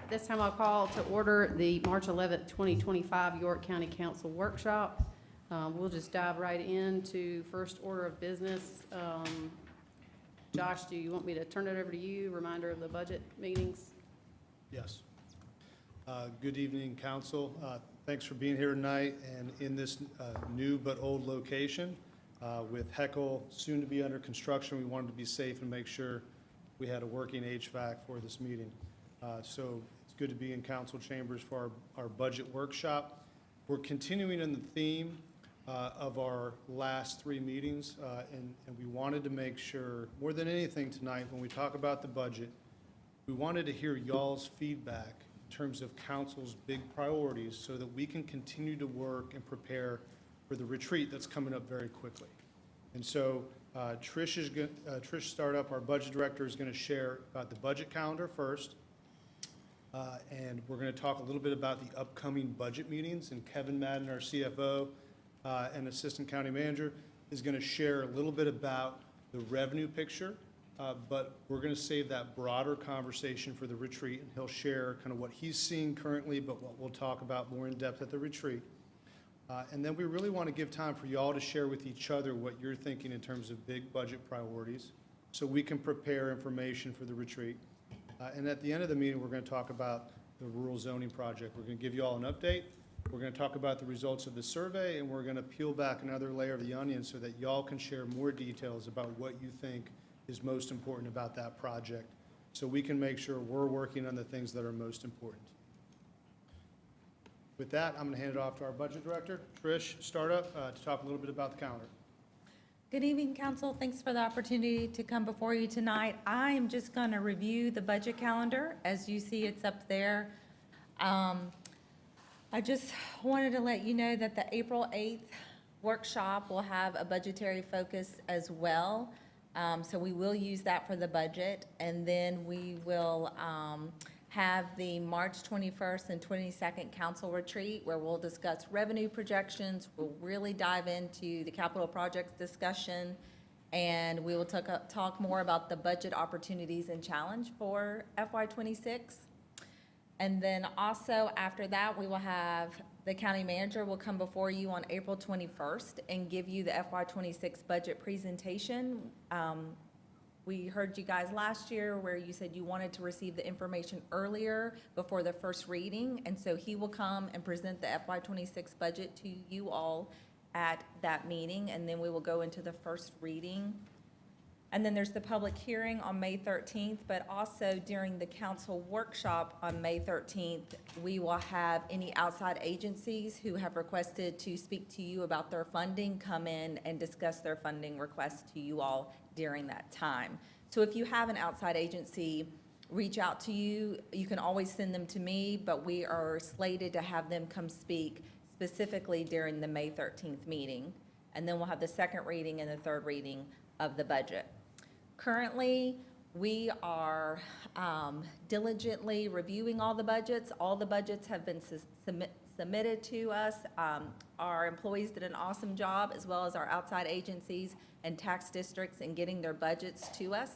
This time I'll call to order the March 11th, 2025 York County Council Workshop. We'll just dive right into first order of business. Josh, do you want me to turn it over to you? Reminder of the budget meetings? Yes. Good evening, council. Thanks for being here tonight and in this new but old location. With Heckle soon to be under construction, we wanted to be safe and make sure we had a working HVAC for this meeting. So it's good to be in council chambers for our budget workshop. We're continuing in the theme of our last three meetings, and we wanted to make sure, more than anything tonight, when we talk about the budget, we wanted to hear y'all's feedback in terms of council's big priorities so that we can continue to work and prepare for the retreat that's coming up very quickly. And so Trish Startup, our budget director, is going to share about the budget calendar first. And we're going to talk a little bit about the upcoming budget meetings. And Kevin Madden, our CFO and Assistant County Manager, is going to share a little bit about the revenue picture. But we're going to save that broader conversation for the retreat. And he'll share kind of what he's seeing currently, but what we'll talk about more in depth at the retreat. And then we really want to give time for y'all to share with each other what you're thinking in terms of big budget priorities so we can prepare information for the retreat. And at the end of the meeting, we're going to talk about the rural zoning project. We're going to give you all an update. We're going to talk about the results of the survey, and we're going to peel back another layer of the onion so that y'all can share more details about what you think is most important about that project so we can make sure we're working on the things that are most important. With that, I'm going to hand it off to our budget director, Trish Startup, to talk a little bit about the calendar. Good evening, council. Thanks for the opportunity to come before you tonight. I am just going to review the budget calendar. As you see, it's up there. I just wanted to let you know that the April 8th workshop will have a budgetary focus as well. So we will use that for the budget. And then we will have the March 21st and 22nd council retreat where we'll discuss revenue projections. We'll really dive into the capital projects discussion, and we will talk more about the budget opportunities and challenge for FY26. And then also after that, we will have the county manager will come before you on April 21st and give you the FY26 budget presentation. We heard you guys last year where you said you wanted to receive the information earlier before the first reading, and so he will come and present the FY26 budget to you all at that meeting, and then we will go into the first reading. And then there's the public hearing on May 13th, but also during the council workshop on May 13th, we will have any outside agencies who have requested to speak to you about their funding come in and discuss their funding requests to you all during that time. So if you have an outside agency reach out to you, you can always send them to me, but we are slated to have them come speak specifically during the May 13th meeting. And then we'll have the second reading and the third reading of the budget. Currently, we are diligently reviewing all the budgets. All the budgets have been submitted to us. Our employees did an awesome job, as well as our outside agencies and tax districts in getting their budgets to us.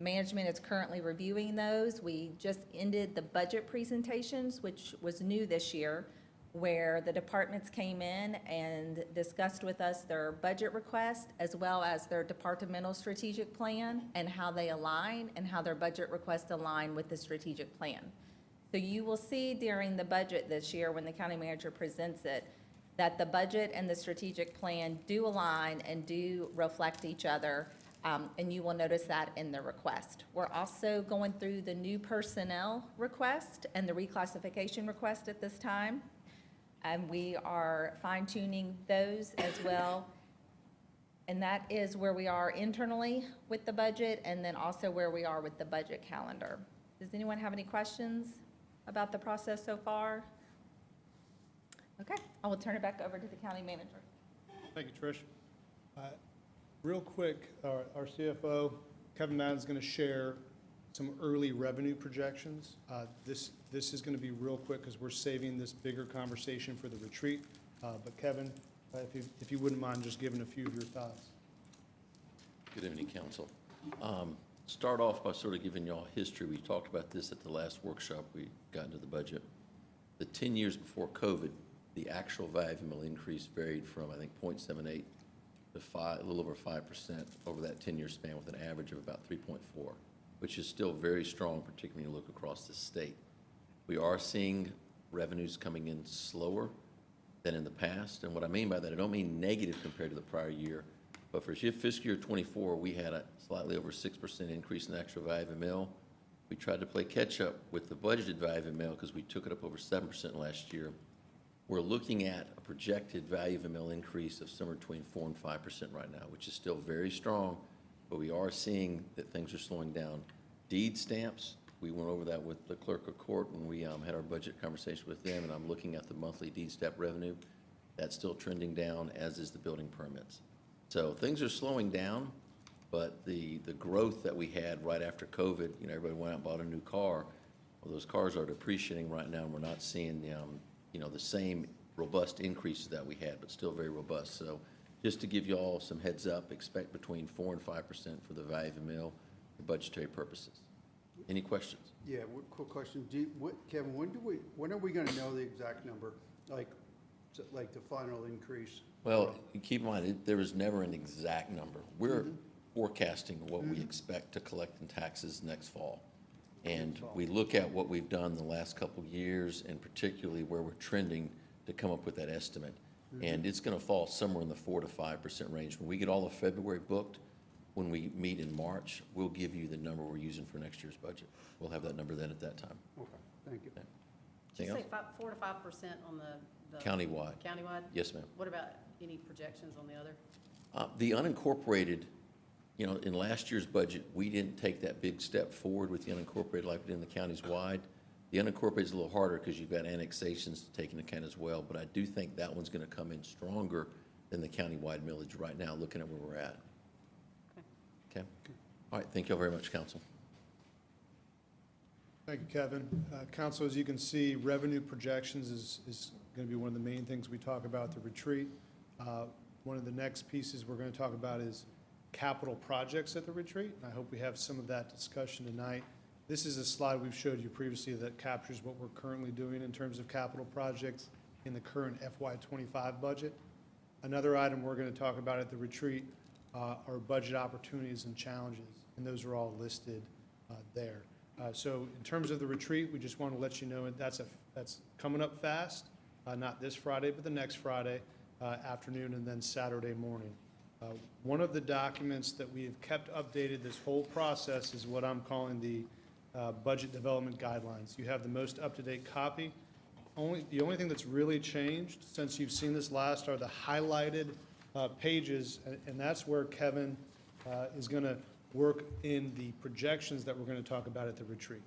Management is currently reviewing those. We just ended the budget presentations, which was new this year, where the departments came in and discussed with us their budget request as well as their departmental strategic plan and how they align and how their budget requests align with the strategic plan. So you will see during the budget this year when the county manager presents it that the budget and the strategic plan do align and do reflect each other, and you will notice that in the request. We're also going through the new personnel request and the reclassification request at this time. And we are fine-tuning those as well. And that is where we are internally with the budget and then also where we are with the budget calendar. Does anyone have any questions about the process so far? Okay, I will turn it back over to the county manager. Thank you, Trish. Real quick, our CFO, Kevin Madden, is going to share some early revenue projections. This is going to be real quick because we're saving this bigger conversation for the retreat. But Kevin, if you wouldn't mind just giving a few of your thoughts. Good evening, council. start off by sort of giving y'all history. We talked about this at the last workshop we got into the budget. The 10 years before COVID, the actual value mill increase varied from, I think, 0.78 to 5, a little over 5% over that 10-year span with an average of about 3.4, which is still very strong, particularly when you look across the state. We are seeing revenues coming in slower than in the past. And what I mean by that, I don't mean negative compared to the prior year, but for fiscal year '24, we had a slightly over 6% increase in the actual value of the mill. We tried to play catch-up with the budgeted value of the mill because we took it up over 7% last year. We're looking at a projected value of the mill increase of somewhere between 4% and 5% right now, which is still very strong, but we are seeing that things are slowing down. Deed stamps, we went over that with the clerk of court when we had our budget conversation with them, and I'm looking at the monthly deed stamp revenue. That's still trending down, as is the building permits. So things are slowing down, but the growth that we had right after COVID, you know, everybody went out and bought a new car. Well, those cars are depreciating right now, and we're not seeing, you know, the same robust increases that we had, but still very robust. So just to give you all some heads up, expect between 4% and 5% for the value of the mill for budgetary purposes. Any questions? Yeah, quick question. Kevin, when are we gonna know the exact number? Like the final increase? Well, you keep in mind, there was never an exact number. We're forecasting what we expect to collect in taxes next fall. And we look at what we've done the last couple of years, and particularly where we're trending to come up with that estimate. And it's gonna fall somewhere in the 4% to 5% range. When we get all of February booked, when we meet in March, we'll give you the number we're using for next year's budget. We'll have that number then at that time. Okay, thank you. Did Anything you else? say 4% to 5% on the Countywide. countywide? Yes, ma'am. What about any projections on the other? The unincorporated, you know, in last year's budget, we didn't take that big step forward with the unincorporated like we did in the counties wide. The unincorporated is a little harder because you've got annexations to take into account as well, but I do think that one's gonna come in stronger than the countywide millage right now, looking at where we're at. Okay? All right, thank you all very much, council. Thank you, Kevin. Council, as you can see, revenue projections is going to be one of the main things we talk about at the retreat. One of the next pieces we're going to talk about is capital projects at the retreat. I hope we have some of that discussion tonight. This is a slide we've showed you previously that captures what we're currently doing in terms of capital projects in the current FY25 budget. Another item we're going to talk about at the retreat are budget opportunities and challenges, and those are all listed there. So in terms of the retreat, we just want to let you know that's coming up fast, not this Friday, but the next Friday afternoon and then Saturday morning. One of the documents that we have kept updated this whole process is what I'm calling the budget development guidelines. You have the most up-to-date copy. The only thing that's really changed since you've seen this last are the highlighted pages, and that's where Kevin is going to work in the projections that we're going to talk about at the retreat.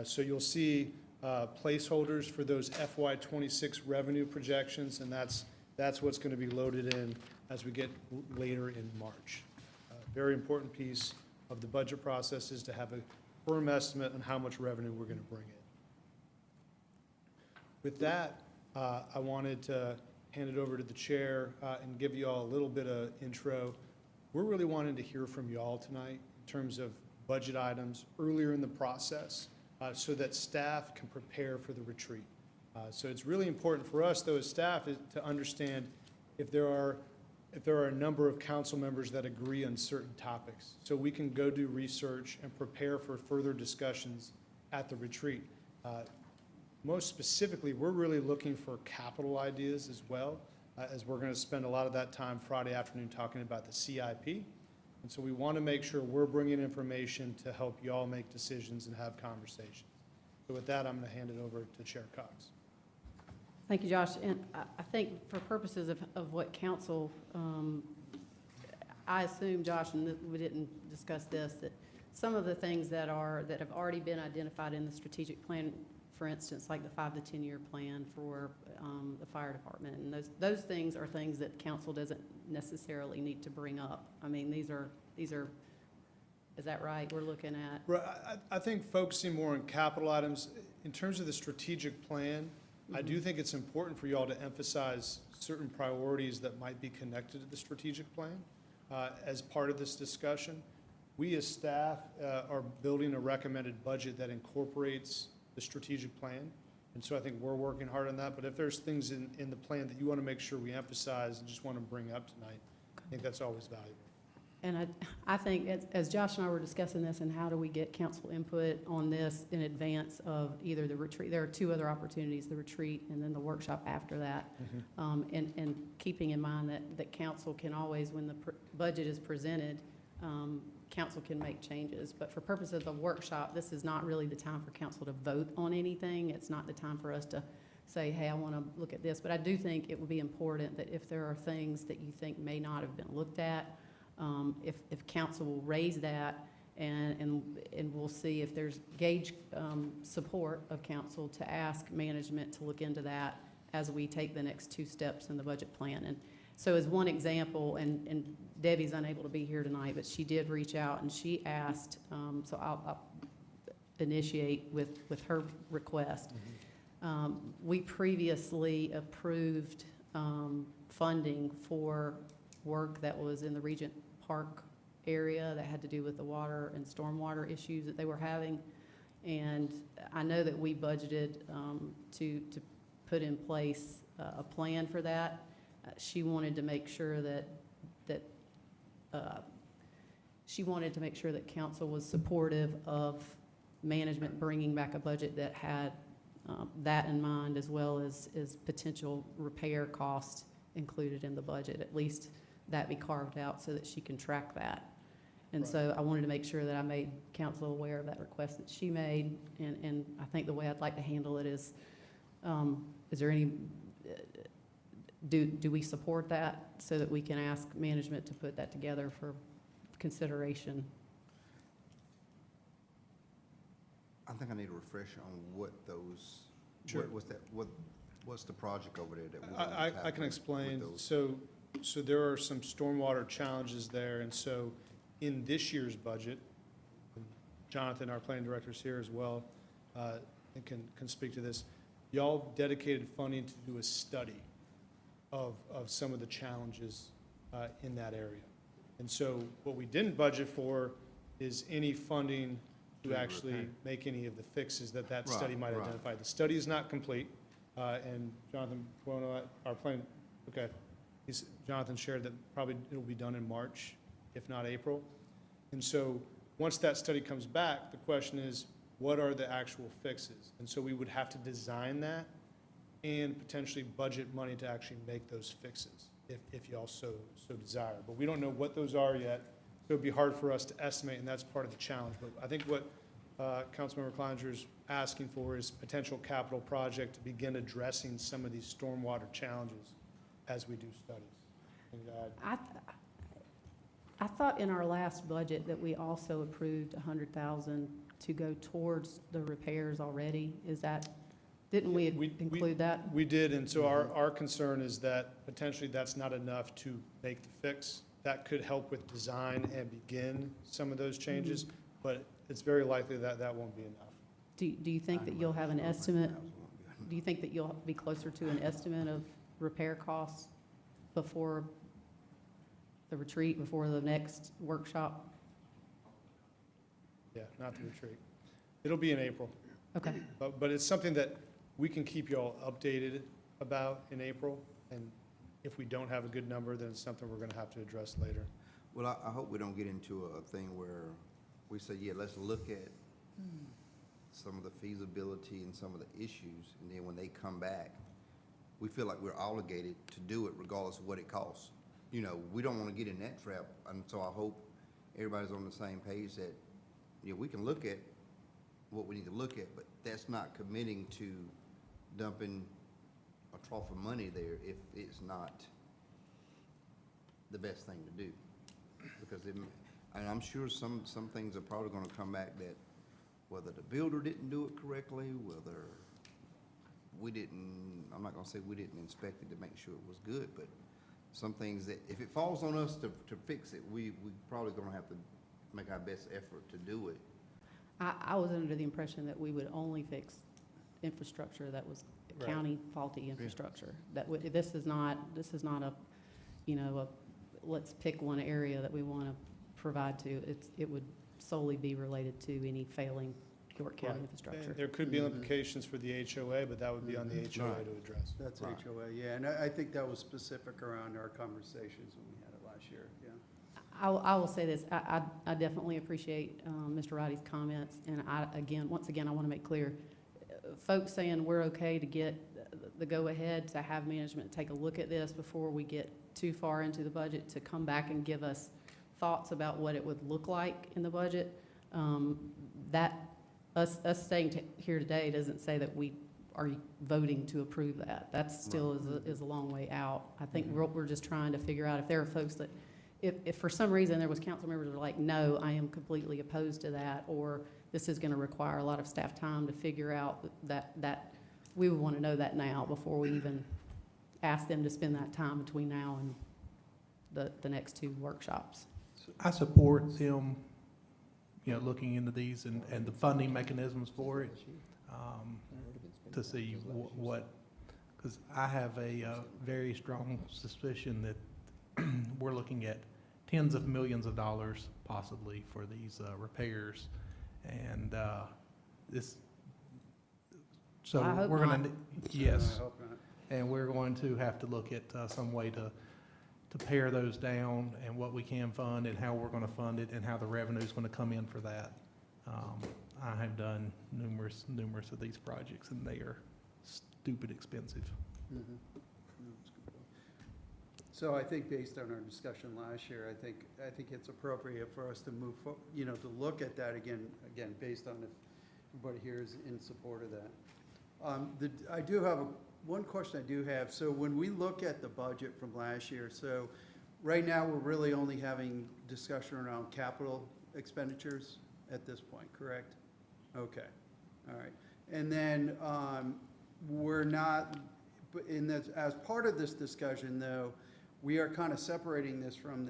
So you'll see placeholders for those FY26 revenue projections, and that's what's going to be loaded in as we get later in March. Very important piece of the budget process is to have a firm estimate on how much revenue we're going to bring in. With that, I wanted to hand it over to the chair and give you all a little bit of intro. We're really wanting to hear from you all tonight in terms of budget items earlier in the process so that staff can prepare for the retreat. So it's really important for us, though, as staff, to understand if there are a number of council members that agree on certain topics, so we can go do research and prepare for further discussions at the retreat. Most specifically, we're really looking for capital ideas as well, as we're going to spend a lot of that time Friday afternoon talking about the CIP. And so we want to make sure we're bringing information to help you all make decisions and have conversations. So with that, I'm going to hand it over to Chair Cox. Thank you, Josh. And I think for purposes of what council, I assume, Josh, and that we didn't discuss this, that some of the things that have already been identified in the strategic plan, for instance, like the 5 to 10 year plan for the fire department, and those things are things that council doesn't necessarily need to bring up. I mean, these are, is that right? We're looking at. Right. I think focusing more on capital items in terms of the strategic plan. I do think it's important for you all to emphasize certain priorities that might be connected to the strategic plan as part of this discussion. we as staff are building a recommended budget that incorporates the strategic plan. And so I think we're working hard on that. But if there's things in the plan that you want to make sure we emphasize and just want to bring up tonight, I think that's always valuable. And I think, as Josh and I were discussing this, and how do we get council input on this in advance of either the retreat, there are two other opportunities, the retreat and then the workshop after that. And keeping in mind that council can always, when the budget is presented, council can make changes. But for purposes of the workshop, this is not really the time for council to vote on anything. It's not the time for us to say, hey, I want to look at this. But I do think it would be important that if there are things that you think may not have been looked at, if council will raise that, and we'll see if there's gauge support of council to ask management to look into that as we take the next two steps in the budget plan. And so as one example, and Debbie's unable to be here tonight, but she did reach out and she asked, so I'll initiate with her request. We previously approved funding for work that was in the Regent Park area that had to do with the water and stormwater issues that they were having. And I know that we budgeted to put in place a plan for that. She wanted to make sure that council was supportive of management bringing back a budget that had that in mind, as well as potential repair costs included in the budget. At least that be carved out so that she can track that. And so I wanted to make sure that I made council aware of that request that she made. And I think the way I'd like to handle it is there any, do we support that so that we can ask management to put that together for consideration? I think I need a refresher on what those, Sure. what's the project over there that we're gonna I tackle can with explain. those? So there are some stormwater challenges there, and so in this year's budget, Jonathan, our planning director, is here as well, and can speak to this. Y'all dedicated funding to do a study of some of the challenges in that area. And so what we didn't budget for is any funding to actually make any of the fixes that study Right, might right. identify. The study is not complete, and Jonathan Buono, our planning, okay, Jonathan shared that probably it'll be done in March, if not April. And so, once that study comes back, the question is, what are the actual fixes? And so we would have to design that and potentially budget money to actually make those fixes, if y'all so desire. But we don't know what those are yet, so it'd be hard for us to estimate, and that's part of the challenge. But I think what Councilmember Cloninger's asking for is potential capital project to begin addressing some of these stormwater challenges as we do studies. And, I thought in our last budget that we also approved 100,000 to go towards the repairs already. Is that, didn't we include that? We did, and so our concern is that potentially that's not enough to make the fix. That could help with design and begin some of those changes, but it's very likely that that won't be enough. Do you think that you'll have an estimate? Do you think that you'll be closer to an estimate of repair costs before the retreat, before the next workshop? Yeah, not the retreat. It'll be in April, Okay, but it's something that we can keep y'all updated about in April, and if we don't have a good number, then it's something we're gonna have to address later. Well, I hope we don't get into a thing where we say, yeah, let's look at some of the feasibility and some of the issues, and then when they come back, we feel like we're obligated to do it regardless of what it costs. You know, we don't want to get in that trap, and so I hope everybody's on the same page that, yeah, we can look at what we need to look at, but that's not committing to dumping a trough of money there if it's not the best thing to do. Because and I'm sure some things are probably gonna come back that whether the builder didn't do it correctly, whether we didn't, I'm not gonna say we didn't inspect it to make sure it was good, but some things that, if it falls on us to fix it, we probably gonna have to make our best effort to do it. I was under the impression that we would only fix infrastructure that was Right. county faulty infrastructure. That would, this is not a, you know, let's pick one area that we want to provide to. It would solely be related to any failing York County Right. infrastructure. There could be Mhm. implications for the HOA, but that would be on the HOA to address. That's Right. HOA, yeah, and I think that was specific around our conversations when we had it last year, yeah. I will say this, I definitely appreciate Mr. Roddy's comments, and once again, I want to make clear, folks saying we're okay to get the go-ahead to have management take a look at this before we get too far into the budget, to come back and give us thoughts about what it would look like in the budget. Us staying here today doesn't say that we are voting to approve that. That still is a long way out. I think we're just trying to figure out if there are folks that, if for some reason there was council members that are like, no, I am completely opposed to that, or this is gonna require a lot of staff time to figure out that we would wanna know that now before we even ask them to spend that time between now and the next two workshops. I support them, looking into these and the funding mechanisms for it, to see what, because I have a very strong suspicion that we're looking at tens of millions of dollars possibly for these repairs. And this, so I hope we're gonna, not. yes. I hope not. And we're going to have to look at some way to pare those down and what we can fund and how we're going to fund it and how the revenue is going to come in for that. I have done numerous of these projects, and they are stupid expensive. Mhm. No, that's a good point. So I think based on our discussion last year, I think it's appropriate for us to move, to look at that again, based on if everybody here is in support of that. I do have one question I do have. So when we look at the budget from last year, so right now, we're really only having discussion around capital expenditures at this point, correct? Okay, all right. And then we're not, but as part of this discussion, though, we are kind of separating this from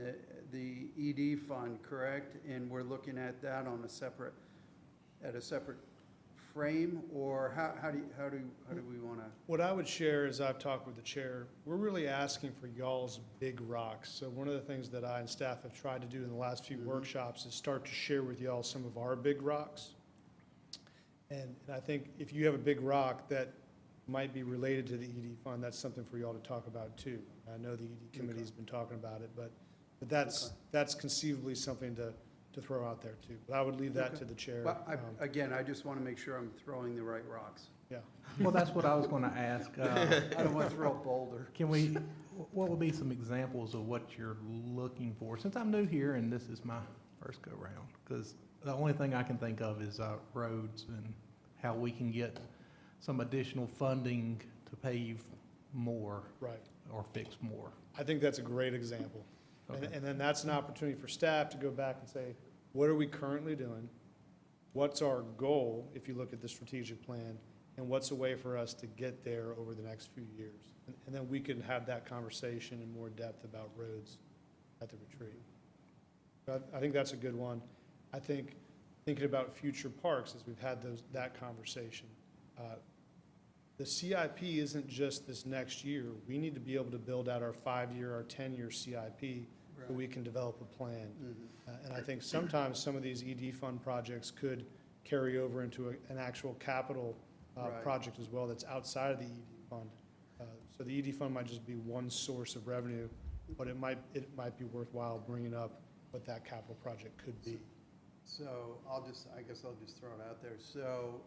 the ED fund, correct? And we're looking at that on a separate frame, or how do we want to? What I would share is, I've talked with the chair, we're really asking for y'all's big rocks. So one of the things that I and staff have tried to do in the last few workshops is start to share with y'all some of our big rocks. And I think if you have a big rock that might be related to the ED fund, that's something for y'all to talk about too. I know the ED committee's been talking about it, but that's conceivably something to throw out there too. But I would leave that Okay. to the chair. Well, again, I just want to make sure I'm throwing the right rocks. Yeah. Well, that's what I was going to ask. I don't want to throw a boulder. What would be some examples of what you're looking for? Since I'm new here and this is my first go-round, because the only thing I can think of is roads and how we can get some additional funding to pave more Right. or fix more. I think that's a great example. Okay. And then that's an opportunity for staff to go back and say, what are we currently doing? What's our goal, if you look at the strategic plan? And what's a way for us to get there over the next few years? And then we can have that conversation in more depth about roads at the retreat. I think that's a good one. I think, thinking about future parks, as we've had that conversation, the CIP isn't just this next year. We need to be able to build out our 5-year, our 10-year CIP so we can develop a plan. And I think sometimes some of these ED fund projects could carry over into an actual capital Right. project as well that's outside of the ED fund. So the ED fund might just be one source of revenue, but it might be worthwhile bringing up what that capital project could be. So I guess I'll just throw it out there. So,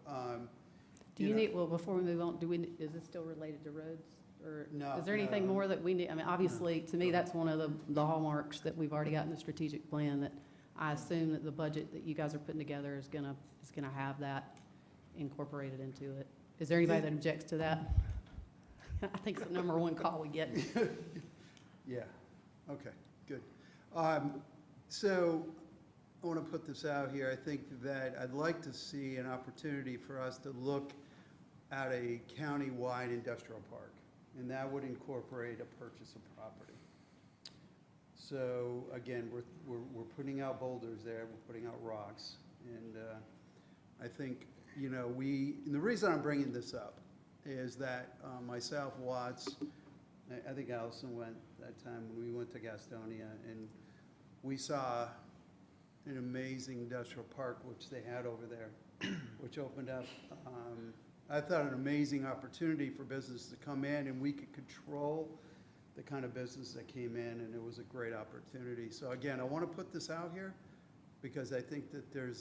Do you need, well, before we move on, is this still related to roads? Or No, is there anything no. more that we need? I mean, obviously, to me, that's one of the hallmarks that we've already got in the strategic plan, that I assume that the budget that you guys are putting together is gonna have that incorporated into it. Is there anybody that objects to that? I think it's the number one call we get. yeah, okay, good. So I want to put this out here. I think that I'd like to see an opportunity for us to look at a county-wide industrial park, and that would incorporate a purchase of property. So again, we're putting out boulders there, we're putting out rocks, and I think, and the reason I'm bringing this up is that myself, Watts, I think Allison went that time when we went to Gastonia, and we saw an amazing industrial park, which they had over there, which opened up, I thought, an amazing opportunity for business to come in, and we could control the kind of business that came in, and it was a great opportunity. So again, I want to put this out here, because I think that there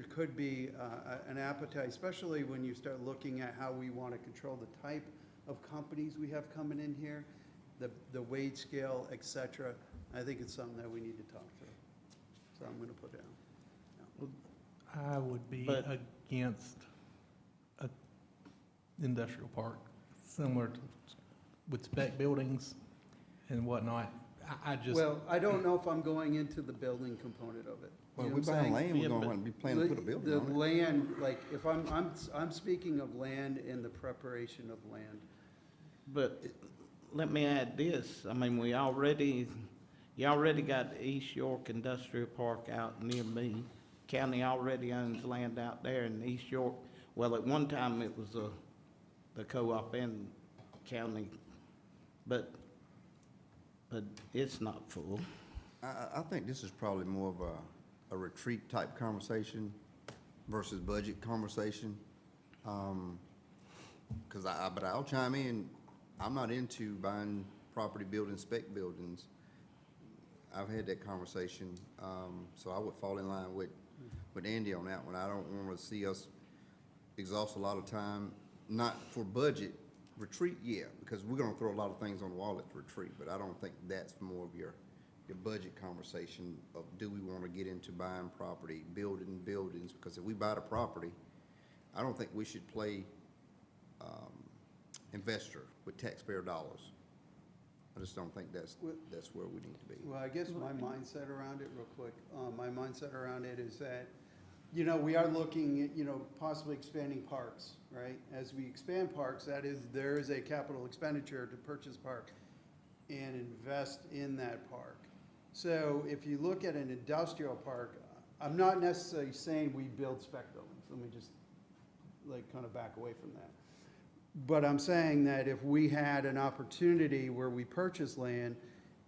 could be an appetite, especially when you start looking at how we want to control the type of companies we have coming in here, the wage scale, et cetera. I think it's something that we need to talk through. So I'm going to put down. I would be But- against a industrial park similar to, with spec buildings and whatnot. I just, Well, I don't know if I'm going into the building component of it. Well, You know we what I'm buying saying? land, we're Yeah, gonna but want to be planning to put a building The on it. land, like, if I'm speaking of land and the preparation of land. But let me add this, I mean, you already got East York Industrial Park out near me. County already owns land out there in East York. Well, at one time, it was the co-op and county, but it's not full. I think this is probably more of a retreat type conversation versus budget conversation. But I'll chime in, I'm not into buying property buildings, spec buildings. I've had that conversation, so I would fall in line with Andy on that one. I don't want to see us exhaust a lot of time, not for budget, retreat, yeah, because we're gonna throw a lot of things on the wall at the retreat, but I don't think that's more of your budget conversation of, do we want to get into buying property, building buildings? Because if we buy the property, I don't think we should play investor with taxpayer dollars. I just don't think that's where we need to be. Well, I guess my mindset around it, real quick, my mindset around it is that, you know, we are looking at, you know, possibly expanding parks, right? As we expand parks, there is a capital expenditure to purchase park and invest in that park. So if you look at an industrial park, I'm not necessarily saying we build spec buildings. Let me just, like, kind of back away from that. But I'm saying that if we had an opportunity where we purchase land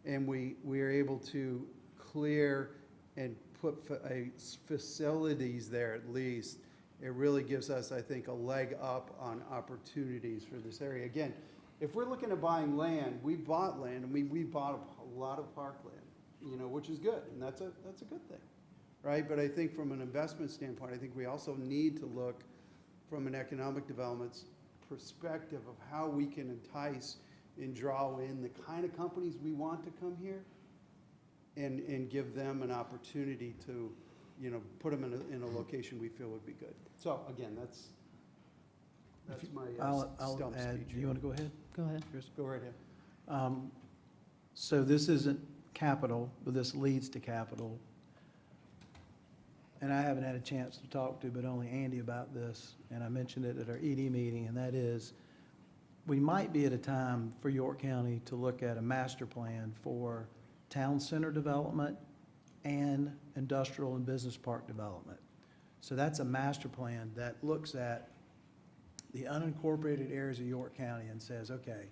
and we are able to clear and put facilities there at least, it really gives us, I think, a leg up on opportunities for this area. Again, if we're looking at buying land, we bought land, and we bought a lot of parkland, you know, which is good, and that's a good thing, right? But I think from an investment standpoint, I think we also need to look from an economic development perspective of how we can entice and draw in the kind of companies we want to come here and give them an opportunity to, you know, put them in a location we feel would be good. So again, that's my I'll stump add, speech. do you want to go ahead? Go ahead. Chris? Go right ahead. So this isn't capital, but this leads to capital. And I haven't had a chance to talk to, but only Andy about this, and I mentioned it at our ED meeting, and that is, we might be at a time for York County to look at a master plan for town center development and industrial and business park development. So that's a master plan that looks at the unincorporated areas of York County and says, okay,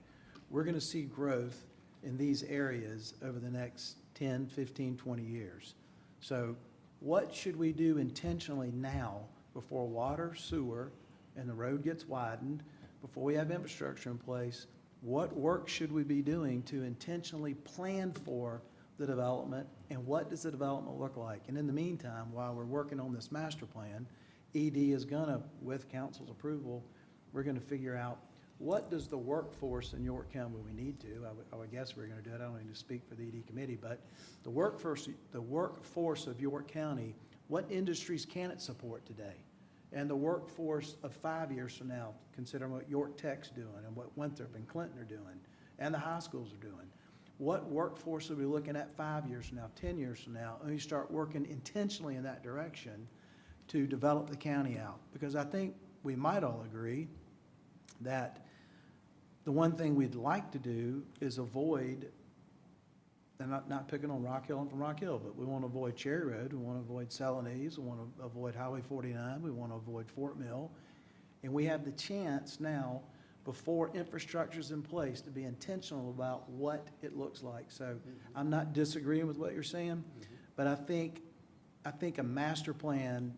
we're going to see growth in these areas over the next 10, 15, 20 years. So what should we do intentionally now before water, sewer, and the road gets widened, before we have infrastructure in place? What work should we be doing to intentionally plan for the development, and what does the development look like? And in the meantime, while we're working on this master plan, ED is gonna, with council's approval, we're gonna figure out what does the workforce in York County, we need to, I would guess we're gonna do it, I don't need to speak for the ED committee, but the workforce of York County, what industries can it support today? And the workforce of 5 years from now, considering what York Tech's doing and what Winthrop and Clinton are doing, and the high schools are doing. What workforce are we looking at 5 years from now, 10 years from now, and we start working intentionally in that direction to develop the county out? Because I think we might all agree that the one thing we'd like to do is avoid, and not picking on Rock Hill and from Rock Hill, but we want to avoid Cherry Road, we want to avoid Celanese, we want to avoid Highway 49, we want to avoid Fort Mill. And we have the chance now, before infrastructure's in place, to be intentional about what it looks like. So I'm not disagreeing with what you're saying, but I think I think a master plan,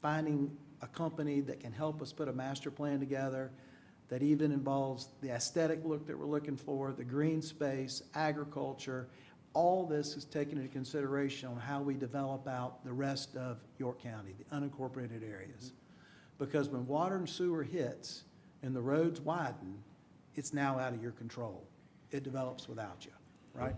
finding a company that can help us put a master plan together that even involves the aesthetic look that we're looking for, the green space, agriculture, all this is taken into consideration on how we develop out the rest of York County, the unincorporated areas. Because when water and sewer hits and the roads widen, it's now out of your control. It develops without you, right?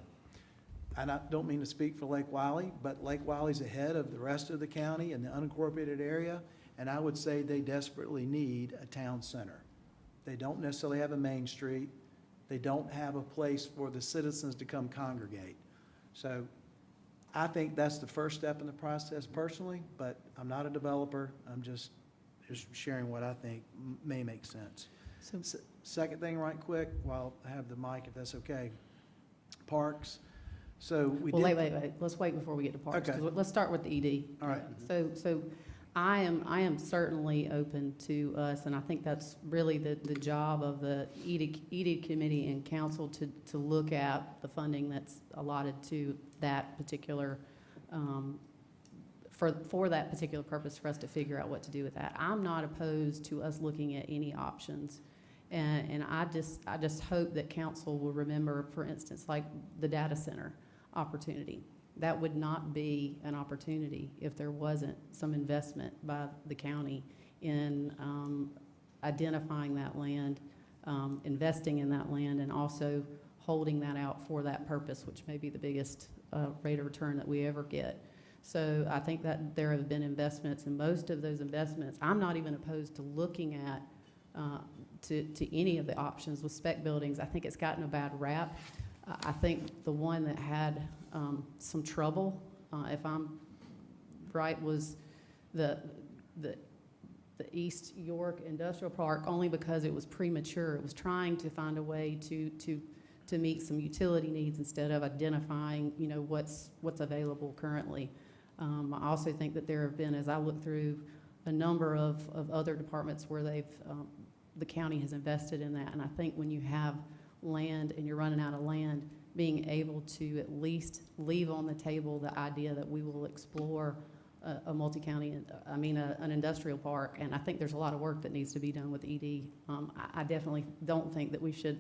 And I don't mean to speak for Lake Wiley, but Lake Wiley's ahead of the rest of the county and the unincorporated area, and I would say they desperately need a town center. They don't necessarily have a main street. They don't have a place for the citizens to come congregate. So I think that's the first step in the process personally, but I'm not a developer. I'm just sharing what I think may make sense. So Second thing right quick, while I have the mic, if that's okay. Parks. So we Well, did. wait. Let's wait before we get to parks. Okay. 'Cause let's start with the ED. All right. So I am certainly open to us, and I think that's really the job of the ED committee and council to look at the funding that's allotted to that particular, for that particular purpose, for us to figure out what to do with that. I'm not opposed to us looking at any options. And I just hope that council will remember, for instance, like the data center opportunity. That would not be an opportunity if there wasn't some investment by the county in identifying that land, investing in that land, and also holding that out for that purpose, which may be the biggest rate of return that we ever get. So I think that there have been investments, and most of those investments, I'm not even opposed to looking at to any of the options with spec buildings. I think it's gotten a bad rap. I think the one that had some trouble, if I'm right, was the East York Industrial Park, only because it was premature. It was trying to find a way to meet some utility needs instead of identifying, what's available currently. I also think that there have been, as I look through a number of other departments where the county has invested in that, and I think when you have land and you're running out of land, being able to at least leave on the table the idea that we will explore a multi-county, an industrial park, and I think there's a lot of work that needs to be done with ED. I definitely don't think that we should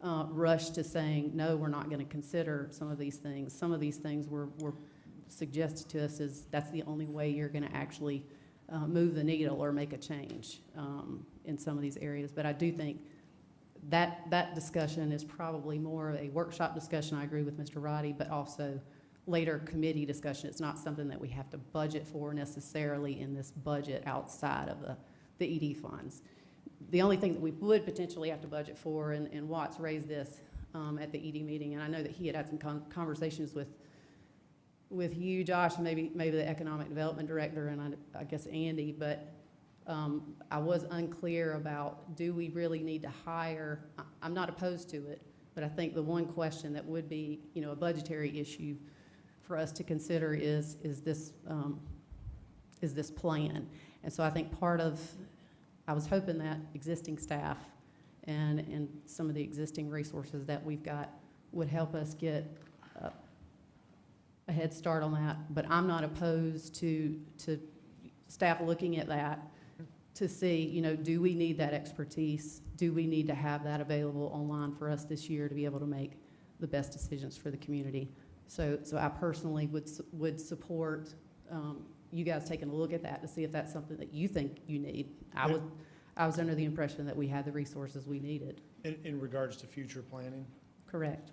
rush to saying, no, we're not going to consider some of these things. Some of these things were suggested to us as that's the only way you're going to actually move the needle or make a change in some of these areas. But I do think that discussion is probably more of a workshop discussion. I agree with Mr. Roddy, but also later committee discussion. It's not something that we have to budget for necessarily in this budget outside of the ED funds. The only thing that we would potentially have to budget for, and Watts raised this at the ED meeting, and I know that he had some conversations with you, Josh, and maybe the economic development director, and I guess Andy, but I was unclear about, do we really need to hire? I'm not opposed to it, but I think the one question that would be, a budgetary issue for us to consider is this plan? And so I think I was hoping that existing staff and some of the existing resources that we've got would help us get a head start on that. But I'm not opposed to staff looking at that to see, do we need that expertise? Do we need to have that available online for us this year to be able to make the best decisions for the community? So I personally would support you guys taking a look at that to see if that's something that you think you need. I was under the impression that we had the resources we needed. In regards to future planning, Correct.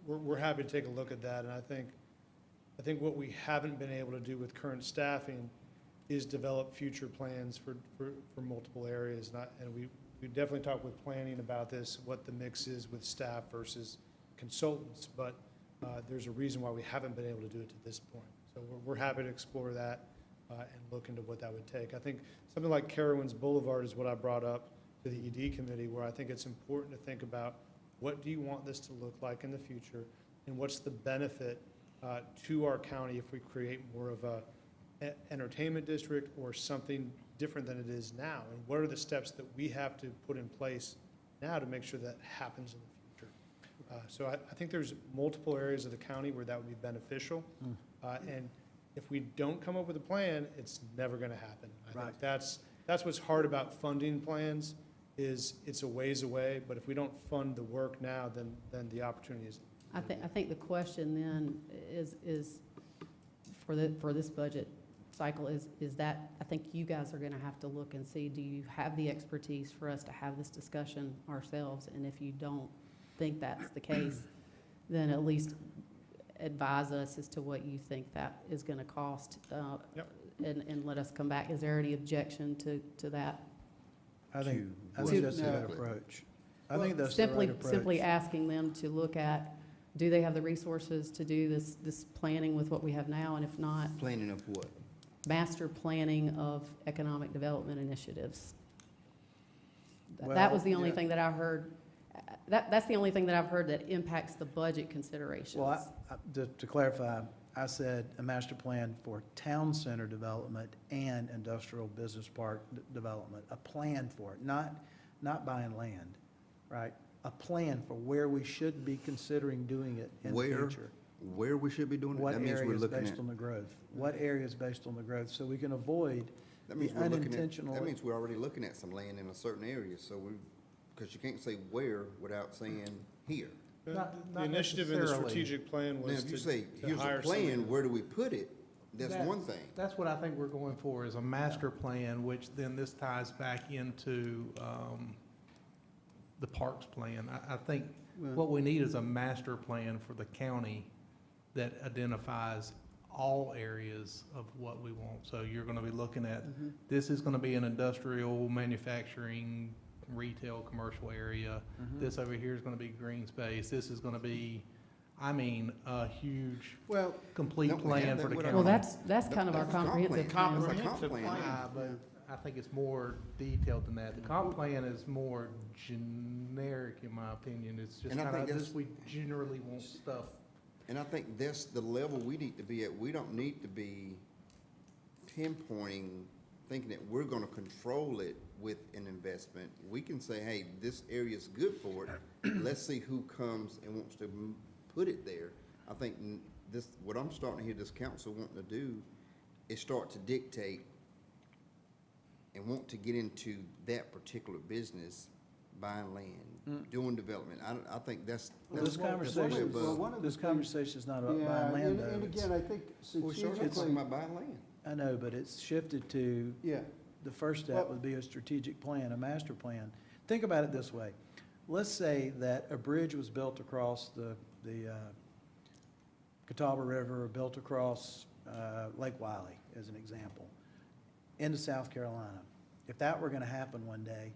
we're happy to take a look at that, and I think what we haven't been able to do with current staffing is develop future plans for multiple areas. And we definitely talked with planning about this, what the mix is with staff versus consultants, but there's a reason why we haven't been able to do it to this point. So we're happy to explore that and look into what that would take. I think something like Carowinds Boulevard is what I brought up to the ED committee, where I think it's important to think about what do you want this to look like in the future, and what's the benefit to our county if we create more of a entertainment district or something different than it is now, and what are the steps that we have to put in place now to make sure that happens in the future. So I think there's multiple areas of the county where that would be beneficial. And if we don't come up with a plan, it's never going to happen. I think Right. that's what's hard about funding plans, is it's a ways away, but if we don't fund the work now, then the opportunity is. I think the question then is for this budget cycle is that, I think you guys are gonna have to look and see, do you have the expertise for us to have this discussion ourselves? And if you don't think that's the case, then at least advise us as to what you think that is gonna cost, Yep. and let us come back. Is there any objection to that? I think To- that's the right No. approach. I think that's the right Simply approach. asking them to look at, do they have the resources to do this planning with what we have now? And if not, Planning of what? master planning of economic development initiatives. That Well, was the only yeah. thing that I heard, that's the only thing that I've heard that impacts the budget considerations. Well, to clarify, I said a master plan for town center development and industrial business park development, a plan for it, not buying land, right? A plan for where we should be considering doing it in the Where? future. Where we should be doing it? What That means we're areas looking based at. on the growth? What areas based on the growth? So we can avoid That the means we're looking at, unintentional. that means we're already looking at some land in a certain area, so because you can't say where without saying here. Not The initiative in the necessarily. strategic plan Now, was if you to say, here's a hire plan, someone. where do we put it? That's one thing. That's what I think we're going for, is a master plan, which then this ties back into the parks plan. I think what we need is a master plan for the county that identifies all areas of what we want. So you're gonna be looking at, this is gonna be an industrial, manufacturing, retail, commercial area. This over here is gonna be green space. This is gonna be, I mean, a huge, Well, complete Don't we have plan that for the with county. our- Well, that's kind of our That's a comp comprehensive plan. plan. That's a comp Comprehensive plan. plan. But I think it's more detailed than that. The comp plan is more generic, in my opinion. It's just And I kind think of, that's- just we generally want stuff. And I think that's the level we need to be at. We don't need to be pinpointing, thinking that we're gonna control it with an investment. We can say, hey, this area's good for it. Let's see who comes and wants to put it there. I think this, what I'm starting to hear this council wanting to do is start to dictate and want to get into that particular business, buying land, doing development. I think that's. Well, this that's way conversation, above- one of the this things- conversation is not about yeah, buying land, and though. It's- again, I think We started talking strategically, about buying land. I know, but it's shifted to, yeah, the first step Well- would be a strategic plan, a master plan. Think about it this way. Let's say that a bridge was built across the Catawba River, or built across Lake Wiley, as an example, into South Carolina. If that were gonna happen one day,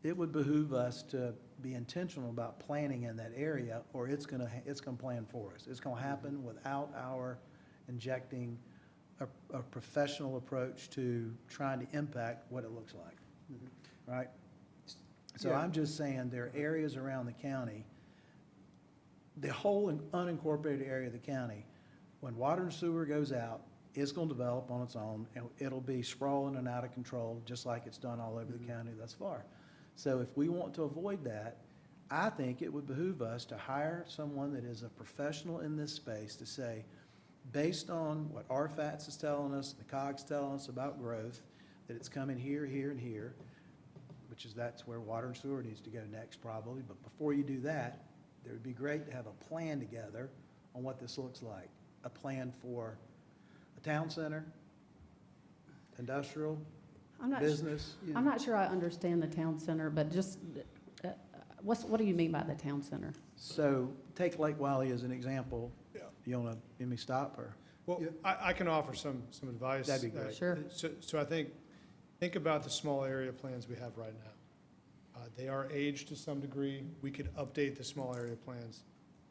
it would behoove us to be intentional about planning in that area, or it's gonna plan for us. It's gonna happen without our injecting a professional approach to trying to impact what it looks like, right? So Yeah. I'm just saying, there are areas around the county, the whole unincorporated area of the county, when water and sewer goes out, it's gonna develop on its own, and it'll be sprawling and out of control, just like it's done all over the county thus far. So if we want to avoid that, I think it would behoove us to hire someone that is a professional in this space to say, based on what RFATS is telling us, the COG's telling us about growth, that it's coming here, here, and here, which is, that's where water and sewer needs to go next probably, but before you do that, it would be great to have a plan together on what this looks like. A plan for a town center, industrial, business. I'm not sure I understand the town center, but just, what do you mean by the town center? So take Lake Wiley as an example. Yeah. You wanna, let me stop, or? Well, Yeah. I can offer some advice. That'd be great. Sure. So I think about the small area plans we have right now. They are aged to some degree. We could update the small area plans.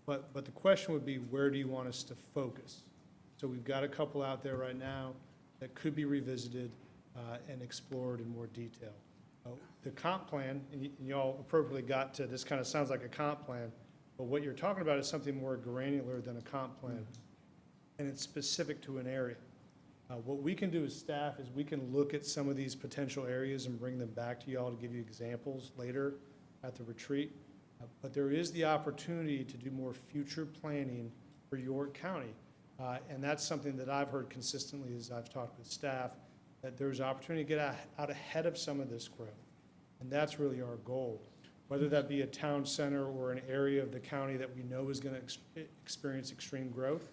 But the question would be, where do you want us to focus? So we've got a couple out there right now that could be revisited and explored in more detail. The comp plan, and y'all appropriately got to, this kind of sounds like a comp plan, but what you're talking about is something more granular than a comp plan, and it's specific to an area. What we can do as staff is we can look at some of these potential areas and bring them back to y'all to give you examples later at the retreat. But there is the opportunity to do more future planning for York County. And that's something that I've heard consistently as I've talked with staff, that there's opportunity to get out ahead of some of this growth. And that's really our goal, whether that be a town center or an area of the county that we know is going to experience extreme growth.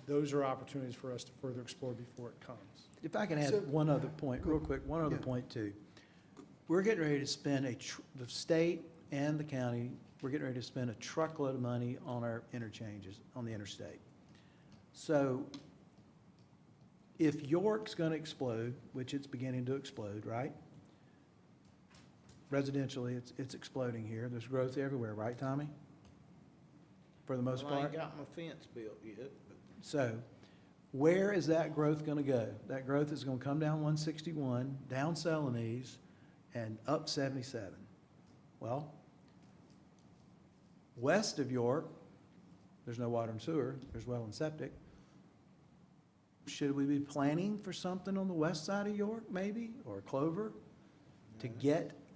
Those are opportunities for us to further explore before it comes. If I can So- add one other point, real quick, one other Yeah. point too. We're getting ready to spend the state and the county, we're getting ready to spend a truckload of money on our interchanges on the interstate. So if York's gonna explode, which it's beginning to explode, right? Residentially, it's exploding here. There's growth everywhere, right, Tommy? For the most Well, I part? ain't got my fence built yet, but So, where is that growth gonna go? That growth is gonna come down 161, down Celanese, and up 77. Well, west of York, there's no water and sewer, there's well and septic. Should we be planning for something on the west side of York, maybe, or Clover? To